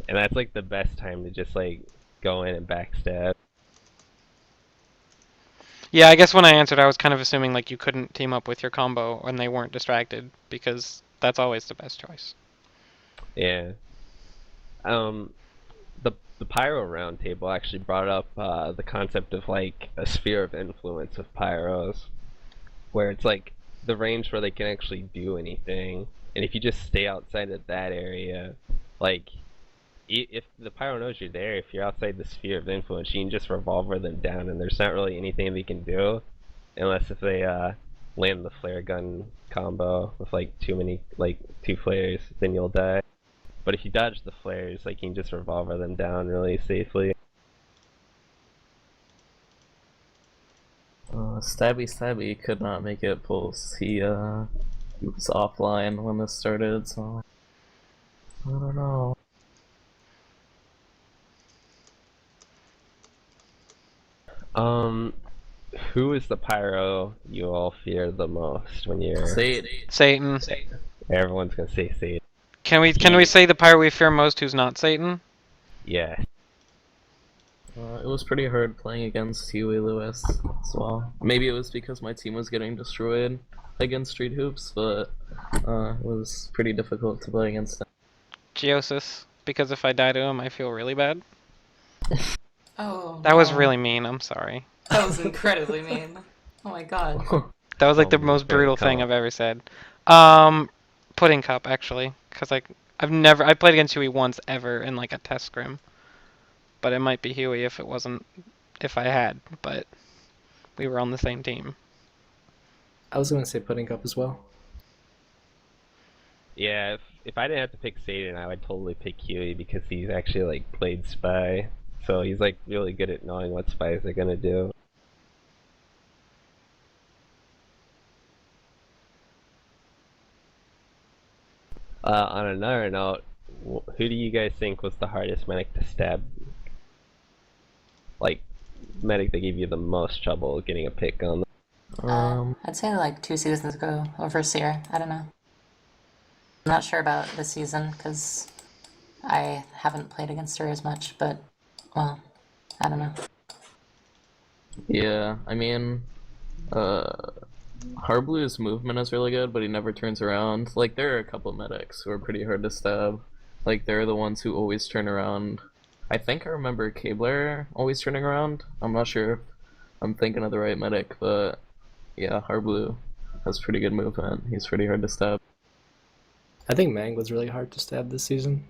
Speaker 3: And that's like the best time to just like go in and backstab.
Speaker 2: Yeah, I guess when I answered, I was kind of assuming like you couldn't team up with your combo when they weren't distracted, because that's always the best choice.
Speaker 3: Yeah. The Pyro Roundtable actually brought up the concept of like a sphere of influence with Pyros, where it's like the range where they can actually do anything, and if you just stay outside of that area, like if the Pyro knows you're there, if you're outside the sphere of influence, you can just revolver them down, and there's not really anything they can do, unless if they land the flare gun combo with like two flares, then you'll die. But if you dodge the flares, like you can just revolver them down really safely.
Speaker 1: Stabby could not make it post. He was offline when this started, so I don't know.
Speaker 3: Who is the Pyro you all fear the most when you're...
Speaker 2: Satan.
Speaker 3: Everyone's gonna say Satan.
Speaker 2: Can we say the pyro we fear most who's not Satan?
Speaker 3: Yeah.
Speaker 1: It was pretty hard playing against Huey Lewis as well. Maybe it was because my team was getting destroyed against Street Hoops, but it was pretty difficult to play against him.
Speaker 2: Geosis, because if I die to him, I feel really bad.
Speaker 5: Oh,
Speaker 2: That was
Speaker 5: no.
Speaker 2: really mean. I'm sorry.
Speaker 5: That was incredibly mean. Oh my god.
Speaker 2: That was like
Speaker 3: Oh,
Speaker 2: the most
Speaker 3: great
Speaker 2: brutal thing
Speaker 3: call.
Speaker 2: I've ever said. Pudding cup actually, because like I played against Huey once ever in like a test scrim, but it might be Huey if I had, but we were on the same team.
Speaker 4: I was gonna say pudding cup as well.
Speaker 3: Yeah, if I didn't have to pick Satan, I would totally pick Huey because he's actually like played spy, so he's like really good at knowing what spies are gonna do. On another note, who do you guys think was the hardest medic to stab? Like, medic that gave you the most trouble getting a pick on?
Speaker 5: I'd say like 2 seasons ago, Overseer. I don't know. I'm not sure about this season because I haven't played against her as much, but, well, I don't know.
Speaker 1: Yeah, I mean, Harblue's movement is really good, but he never turns around. Like, there are a couple medics who are pretty hard to stab. Like, they're the ones who always turn around. I think I remember Cabler always turning around. I'm not sure if I'm thinking of the right medic, but yeah, Harblue has pretty good movement. He's pretty hard to stab.
Speaker 4: I think Mang was really hard to stab this season.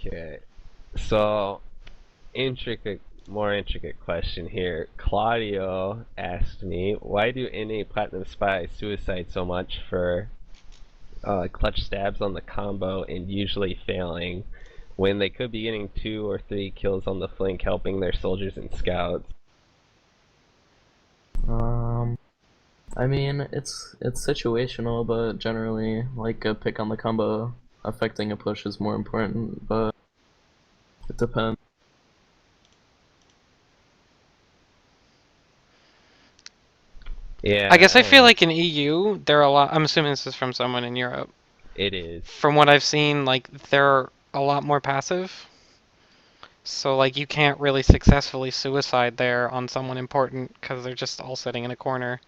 Speaker 3: Okay, so more intricate question here. Claudio asked me, why do NA Platinum Spies suicide so much for clutch stabs on the combo and usually failing when they could be getting 2 or 3 kills on the flank helping their soldiers and scouts?
Speaker 1: I mean, it's situational, but generally, like, a pick on the combo affecting a push is more important, but it depends.
Speaker 3: Yeah,
Speaker 2: I guess I feel
Speaker 3: know.
Speaker 2: like in EU there are a lot. I'm assuming this is from someone in Europe.
Speaker 3: It is.
Speaker 2: From what I've seen, like they're a lot more passive. So like you can't really successfully suicide there on someone important because they're just all sitting in a corner.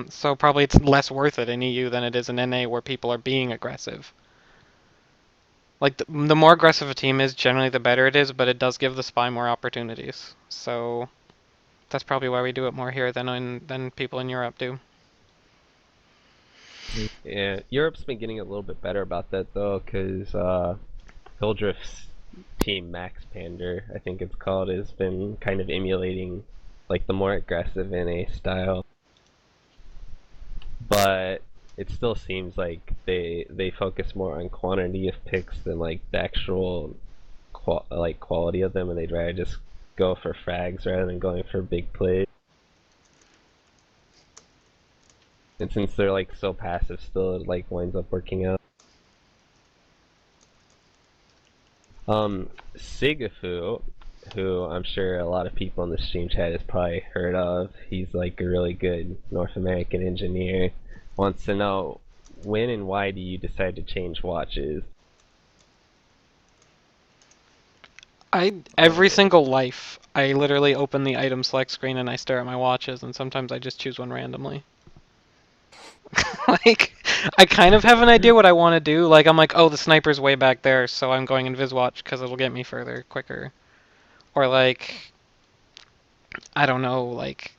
Speaker 2: So probably it's less worth it in EU than it is in NA where people are being aggressive. Like the more aggressive a team is, generally the better it is, but it does give the spy more opportunities. So that's probably why we do it more here than people in Europe do.
Speaker 3: Yeah, Europe's been getting a little bit better about that though, because Hildreth's team Max Pander, I think it's called, has been kind of emulating like the more aggressive NA style. But it still seems like they focus more on quantity of picks than like the actual quality of them, and they'd rather just go for frags rather than going for big plays. And since they're like so passive still, it like winds up working out. Sigafu, who I'm sure a lot of people in the stream chat has probably heard of, he's like a really good North American engineer, wants to know when and why do you decide to change watches?
Speaker 2: Every single life, I literally open the item select screen and I stare at my watches, and sometimes I just choose one randomly. Like, I kind of have an idea what I want to do. Like, I'm like, oh, the sniper's way back there, so I'm going Invis watch because it'll get me further quicker. Or like, I don't know, like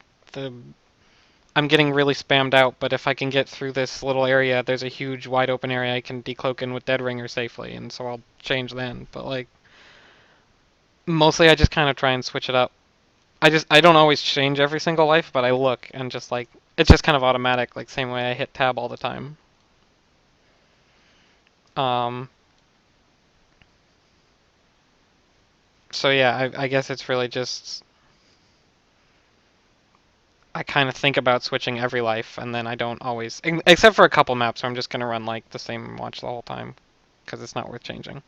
Speaker 2: I'm getting really spammed out, but if I can get through this little area, there's a huge wide open area I can decloak in with Dead Ringer safely, and so I'll change then. But like, mostly I just kind of try and switch it up. I don't always change every single life, but I look and just like it's just kind of automatic, like same way I hit tab all the time. Um. So yeah, I guess it's really just I kind of think about switching every life, and then I don't always, except for a couple maps where I'm just gonna run like the same watch the whole time, because it's not worth changing.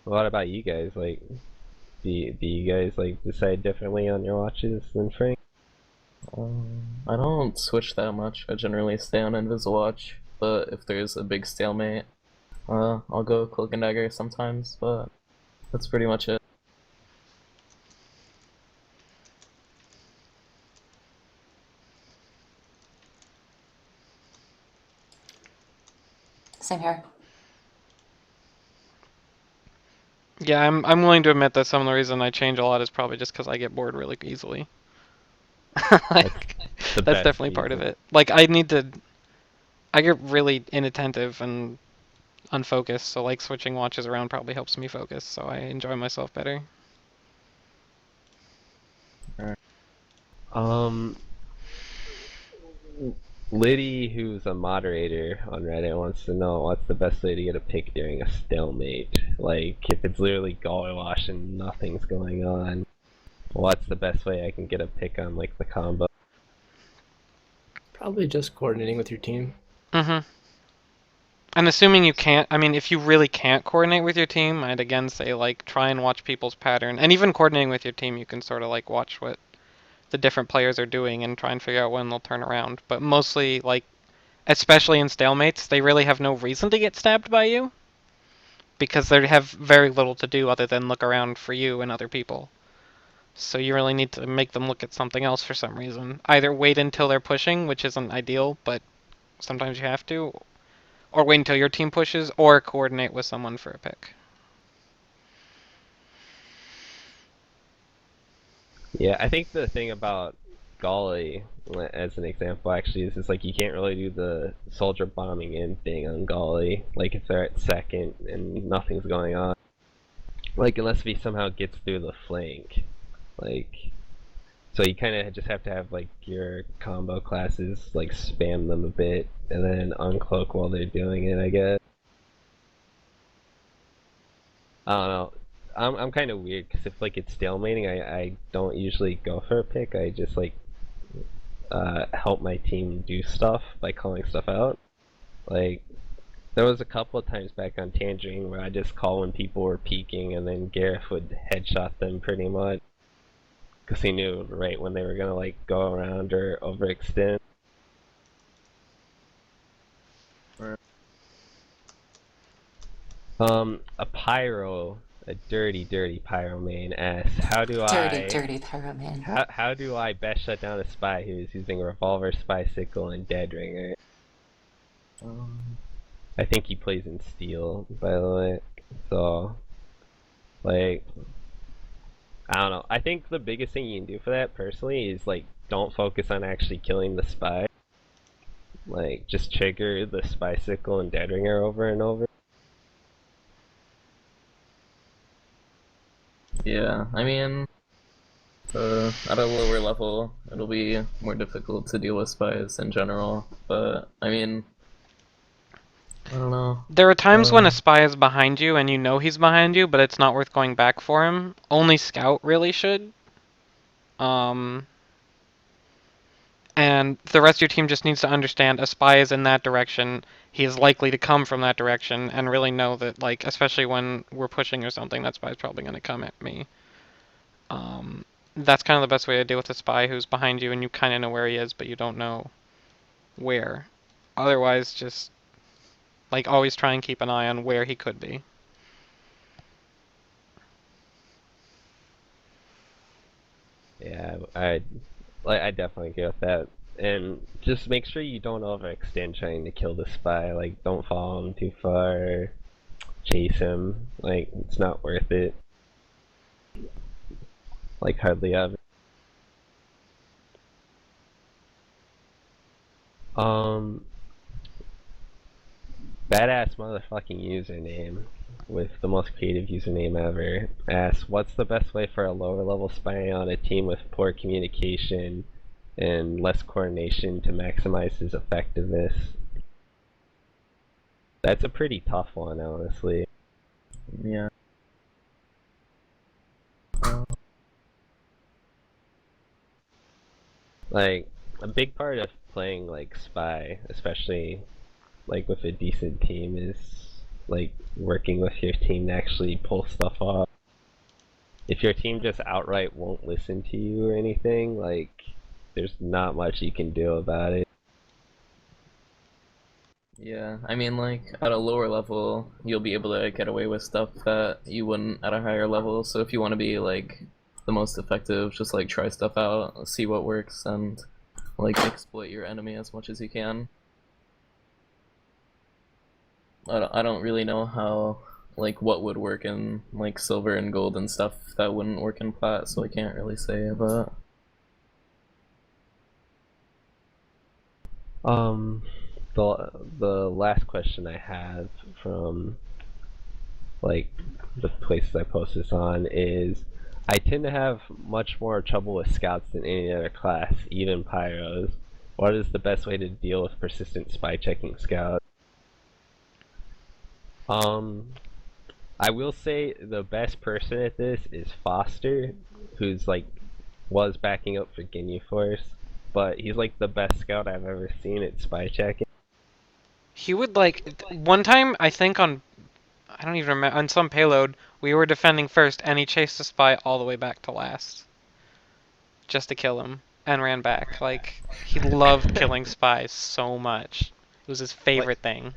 Speaker 3: What about you guys? Like, do you guys like decide differently on your watches than Frank?
Speaker 1: I don't switch that much. I generally stay on Invisible Watch, but if there's a big stalemate, I'll go Cloak and Dagger sometimes, but that's pretty much it.
Speaker 5: same here.
Speaker 2: Yeah, I'm willing to admit that some of the reason I change a lot is probably just because I get bored really easily. Like,
Speaker 3: The
Speaker 2: that's
Speaker 3: best
Speaker 2: definitely part of
Speaker 3: reason.
Speaker 2: it. Like, I get really inattentive and unfocused, so like switching watches around probably helps me focus, so I enjoy myself better.
Speaker 3: Um, Liddy, who's a moderator on Reddit, wants to know what's the best way to get a pick during a stalemate. Like, if it's literally gully wash and nothing's going on, what's the best way I can get a pick on, like, the combo?
Speaker 4: Probably just coordinating with your team.
Speaker 2: Mm-hmm. And assuming you can't, I mean, if you really can't coordinate with your team, I'd again say, like, try and watch people's pattern. And even coordinating with your team, you can sort of, like, watch what the different players are doing and try and figure out when they'll turn around. But mostly, like, especially in stalemates, they really have no reason to get stabbed by you. Because they have very little to do other than look around for you and other people. So you really need to make them look at something else for some reason. Either wait until they're pushing, which isn't ideal, but sometimes you have to, or wait until your team pushes, or coordinate with someone for a pick.
Speaker 3: Yeah, I think the thing about Golly, as an example, actually, is like you can't really do the soldier bombing in thing on Golly. Like if they're at second and nothing's going on, like unless he somehow gets through the flank, like. So you kind of just have to have like your combo classes like spam them a bit and then uncloak while they're doing it, I guess. I don't know. I'm kind of weird because if like it's stalemating, I don't usually go for a pick. I just like help my team do stuff by calling stuff out. Like there was a couple of times back on Tangerine where I just call when people were peeking and then Gareth would headshot them pretty much. Because he knew right when they were gonna like go around or overextend. A Pyro, a dirty Pyro main asks, how do
Speaker 5: Dirty Pyro man.
Speaker 3: how do I best shut down a spy who is using Revolver, Spycicle, and Dead Ringer? I think he plays in Steel, by the way. So, like, I don't know. I think the biggest thing you can do for that, personally, is, like, don't focus on actually killing the spy. Like, just trigger the Spycicle and Dead Ringer over and over.
Speaker 1: Yeah, I mean, at a lower level, it'll be more difficult to deal with spies in general, but, I mean, I don't know.
Speaker 2: There are times when a spy is behind you and you know he's behind you, but it's not worth going back for him. Only Scout really should. And the rest of your team just needs to understand a spy is in that direction. He is likely to come from that direction, and really know that, like, especially when we're pushing or something, that spy's probably going to come at me. That's kind of the best way to deal with a spy who's behind you and you kind of know where he is, but you don't know where. Otherwise, just, like, always try and keep an eye on where he could be.
Speaker 3: Yeah, I definitely agree with that. And just make sure you don't overextend trying to kill the spy. Like, don't follow him too far. Chase him. Like, it's not worth it. Like, hardly ever. Badass motherfucking username with the most creative username ever asks, what's the best way for a lower level spy on a team with poor communication and less coordination to maximize his effectiveness? That's a pretty tough one, honestly.
Speaker 1: Yeah.
Speaker 3: Like, a big part of playing, like, Spy, especially, like, with a decent team is, like, working with your team to actually pull stuff off. If your team just outright won't listen to you or anything, like, there's not much you can do about it.
Speaker 1: Yeah, I mean, like, at a lower level, you'll be able to get away with stuff that you wouldn't at a higher level, so if you want to be, like, the most effective, just, like, try stuff out, see what works, and, like, exploit your enemy as much as you can. I don't really know how, like, what would work in, like, silver and gold and stuff that wouldn't work in plat, so I can't really say, but...
Speaker 3: The last question I have from, like, the places I post this on is, I tend to have much more trouble with scouts than any other class, even pyros. What is the best way to deal with persistent spy checking scouts? I will say the best person at this is Foster, who's like was backing up for Guinea Force, but he's like the best scout I've ever seen at spy checking.
Speaker 2: He would like one time I think on I don't even remember on some payload we were defending first and he chased the spy all the way back to last just to kill him and ran back. Like he loved killing spies so much. It was his favorite thing.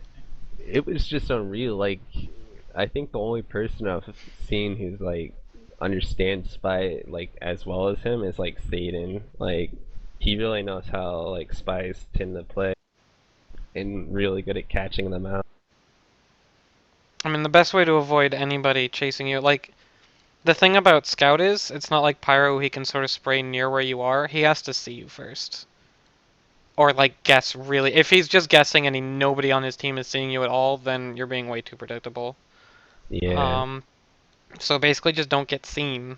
Speaker 3: It was just unreal. Like, I think the only person I've seen who's like understands spy like as well as him is like Satan. Like, he really knows how like spies tend to play, and really good at catching them out.
Speaker 2: I mean, the best way to avoid anybody chasing you, like, the thing about Scout is, it's not like Pyro, he can sort of spray near where you are. He has to see you first. Or, like, guess really. If he's just guessing and nobody on his team is seeing you at all, then you're being way too predictable.
Speaker 3: Yeah.
Speaker 2: So basically just don't get seen.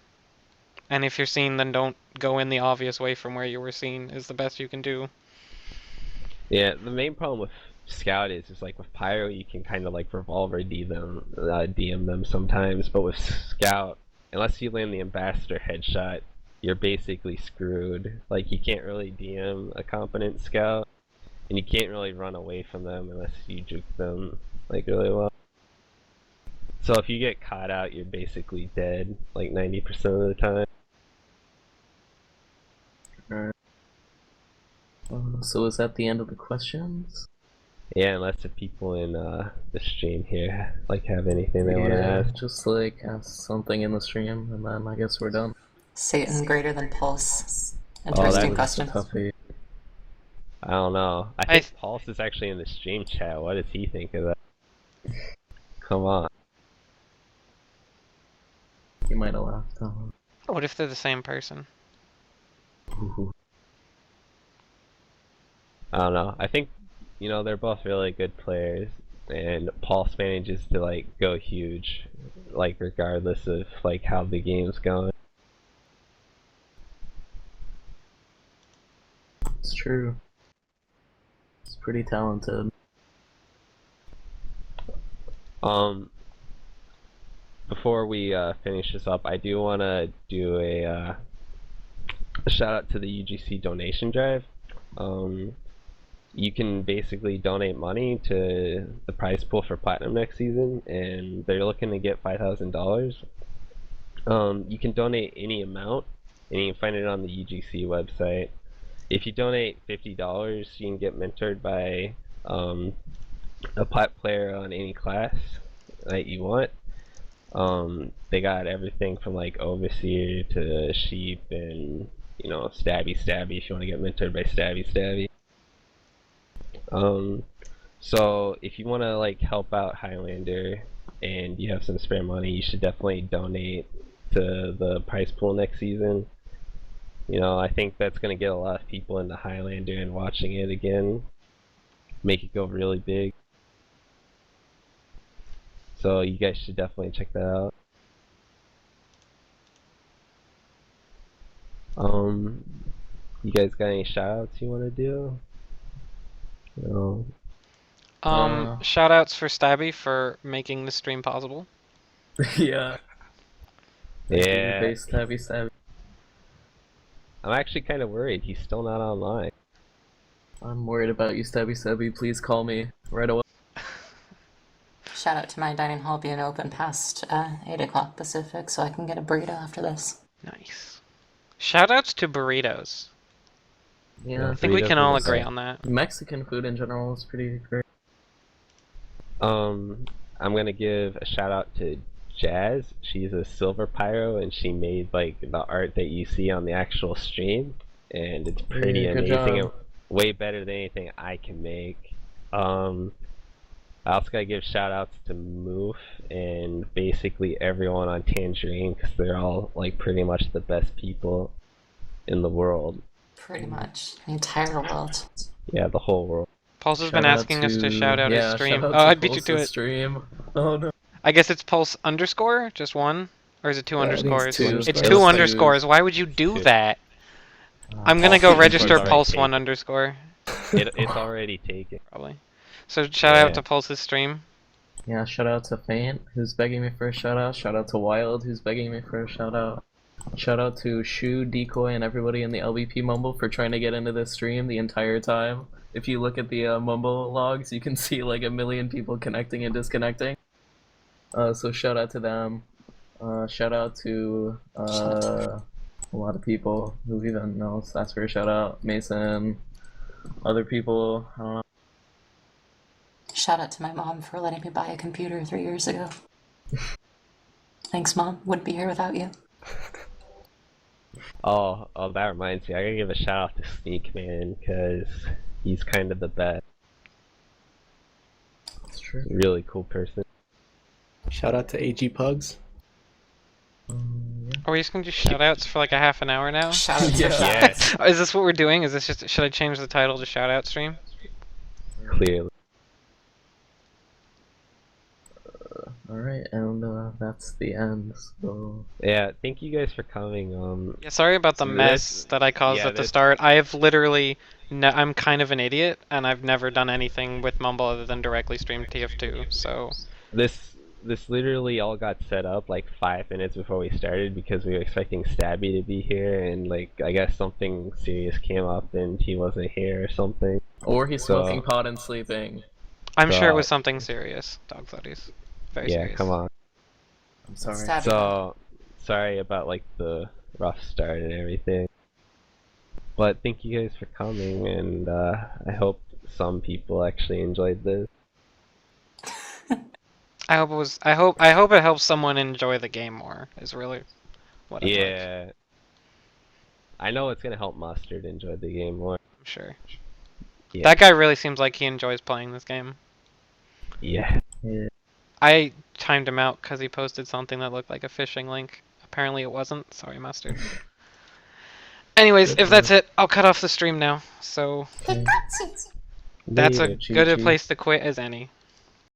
Speaker 2: And if you're seen, then don't go in the obvious way from where you were seen, is the best you can do.
Speaker 3: Yeah, the main problem with Scout is like with Pyro you can kind of like Revolver DM them sometimes, but with Scout, unless you land the Ambassador headshot, you're basically screwed. Like, you can't really DM a competent Scout, and you can't really run away from them unless you juke them like really well. So if you get caught out, you're basically dead like 90% of the time.
Speaker 1: So is that the end of the questions?
Speaker 3: Yeah, unless the people in the stream here like have anything they want to ask.
Speaker 1: Just like ask something in the stream, and then I guess we're done.
Speaker 5: Satan greater than Pulse.
Speaker 3: that
Speaker 5: Interesting
Speaker 3: was
Speaker 5: question.
Speaker 1: Toughie.
Speaker 3: I don't know. I think Pulse is actually in the stream chat. What does he think of that? Come on.
Speaker 1: He might have laughed.
Speaker 2: What if they're the same person?
Speaker 3: I don't know. I think, you know, they're both really good players, and Pulse manages to like go huge, like regardless of like how the game's going.
Speaker 1: It's true. It's pretty talented.
Speaker 3: Before we finish this up, I do want to do a shout out to the UGC donation drive. You can basically donate money to the prize pool for Platinum next season, and they're looking to get $5,000. You can donate any amount, and you can find it on the UGC website. If you donate $50, you can get mentored by a Plat player on any class that you want. They got everything from like Overseer to Sheep and, you know, Stabby if you want to get mentored by Stabby. So if you want to like help out Highlander and you have some spare money, you should definitely donate to the prize pool next season. You know, I think that's going to get a lot of people into Highlander and watching it again, make it go really big. So you guys should definitely check that out. You guys got any shoutouts you want to do? No.
Speaker 2: Shoutouts for Stabby for making the stream possible.
Speaker 1: Yeah.
Speaker 3: Yeah.
Speaker 1: Stabby.
Speaker 3: I'm actually kind of worried he's still not online.
Speaker 1: I'm worried about you, Stabby. Please call me right away.
Speaker 5: Shout out to my dining hall being open past 8 o'clock Pacific, so I can get a burrito after this.
Speaker 2: Nice. Shoutouts to burritos.
Speaker 1: Yeah,
Speaker 2: I think we can all agree on that.
Speaker 1: Mexican food in general is pretty great.
Speaker 3: I'm gonna give a shout out to Jazz. She's a silver pyro, and she made like the art that you see on the actual stream, and it's pretty amazing and way better than anything I can make. I also gotta give shout outs to Moof and basically everyone on Tangerine because they're all like pretty much the best people in the world.
Speaker 5: Pretty much the entire world.
Speaker 3: Yeah, the whole world.
Speaker 2: Pulse has
Speaker 1: Shout
Speaker 2: been
Speaker 1: out
Speaker 2: asking us to shout out
Speaker 1: yeah,
Speaker 2: his stream.
Speaker 1: shout
Speaker 2: Oh,
Speaker 1: out
Speaker 2: I
Speaker 1: to
Speaker 2: beat you to
Speaker 1: Pulse's
Speaker 2: it.
Speaker 1: stream. Oh no.
Speaker 2: I guess it's Pulse underscore, just one, or is it two
Speaker 4: I think
Speaker 2: underscores?
Speaker 4: two
Speaker 2: It's
Speaker 4: underscores.
Speaker 2: two
Speaker 3: It
Speaker 2: underscores. Why would you do
Speaker 3: Two.
Speaker 2: that? I'm gonna
Speaker 3: Pulse
Speaker 2: go
Speaker 3: underscore
Speaker 2: register
Speaker 3: is already
Speaker 2: Pulse
Speaker 3: taken.
Speaker 2: one underscore
Speaker 3: It's already taken.
Speaker 2: probably. So shout out
Speaker 3: Yeah.
Speaker 2: to Pulse's stream.
Speaker 1: Yeah, shout out to Faint, who's begging me for a shout out. Shout out to Wild, who's begging me for a shout out. Shout out to Shu, Decoy, and everybody in the LBP Mumble for trying to get into this stream the entire time. If you look at the Mumble logs, you can see like a million people connecting and disconnecting. So shout out to them. Shout out to a lot of people who even knows. That's for a shout out. Mason, other people. I don't know.
Speaker 5: Shout out to my mom for letting me buy a computer 3 years ago. Thanks, Mom. Wouldn't be here without you.
Speaker 3: Oh, that reminds me. I gotta give a shout out to Sneak Man because he's kind of the best.
Speaker 1: That's true.
Speaker 3: Really cool person.
Speaker 4: Shout out to AG Pugs.
Speaker 2: Are we just gonna do shout outs for like a half an hour now?
Speaker 5: Shout out to
Speaker 1: Yeah.
Speaker 5: shout outs.
Speaker 2: Is this what we're doing? Is this just, should I change the title to shout out stream?
Speaker 3: Clearly.
Speaker 1: Alright, and that's the end. So
Speaker 3: Yeah, thank you guys for coming.
Speaker 2: Yeah, sorry about the
Speaker 3: So
Speaker 2: mess that I caused
Speaker 3: yeah,
Speaker 2: at the
Speaker 3: that's-
Speaker 2: start. I have literally, I'm kind of an idiot, and I've never done anything with Mumble other than directly stream TF2. So
Speaker 3: This literally all got set up like 5 minutes before we started because we were expecting Stabby to be here and like I guess something serious came up and he wasn't here or something.
Speaker 1: or he's
Speaker 3: So-
Speaker 1: smoking pot and sleeping.
Speaker 2: I'm sure it
Speaker 3: So-
Speaker 2: was something serious. Dog buddies. Very
Speaker 3: Yeah,
Speaker 2: serious.
Speaker 3: come on.
Speaker 1: I'm sorry.
Speaker 5: Stabby.
Speaker 3: So sorry about like the rough start and everything. But thank you guys for coming and I hope some people actually enjoyed this.
Speaker 2: I hope it was. I hope it helps someone enjoy the game more. Is really what it was.
Speaker 3: Yeah. I know it's gonna help Mustard enjoy the game more.
Speaker 2: I'm sure.
Speaker 3: Yeah.
Speaker 2: That guy really seems like he enjoys playing this game.
Speaker 3: Yeah.
Speaker 2: I timed him out because he posted something that looked like a phishing link. Apparently it wasn't. Sorry, Mustard. Anyways, if that's it, I'll cut off the stream now. So that's
Speaker 3: Later,
Speaker 2: a good a
Speaker 3: Chi-Chi.
Speaker 2: place to quit as any.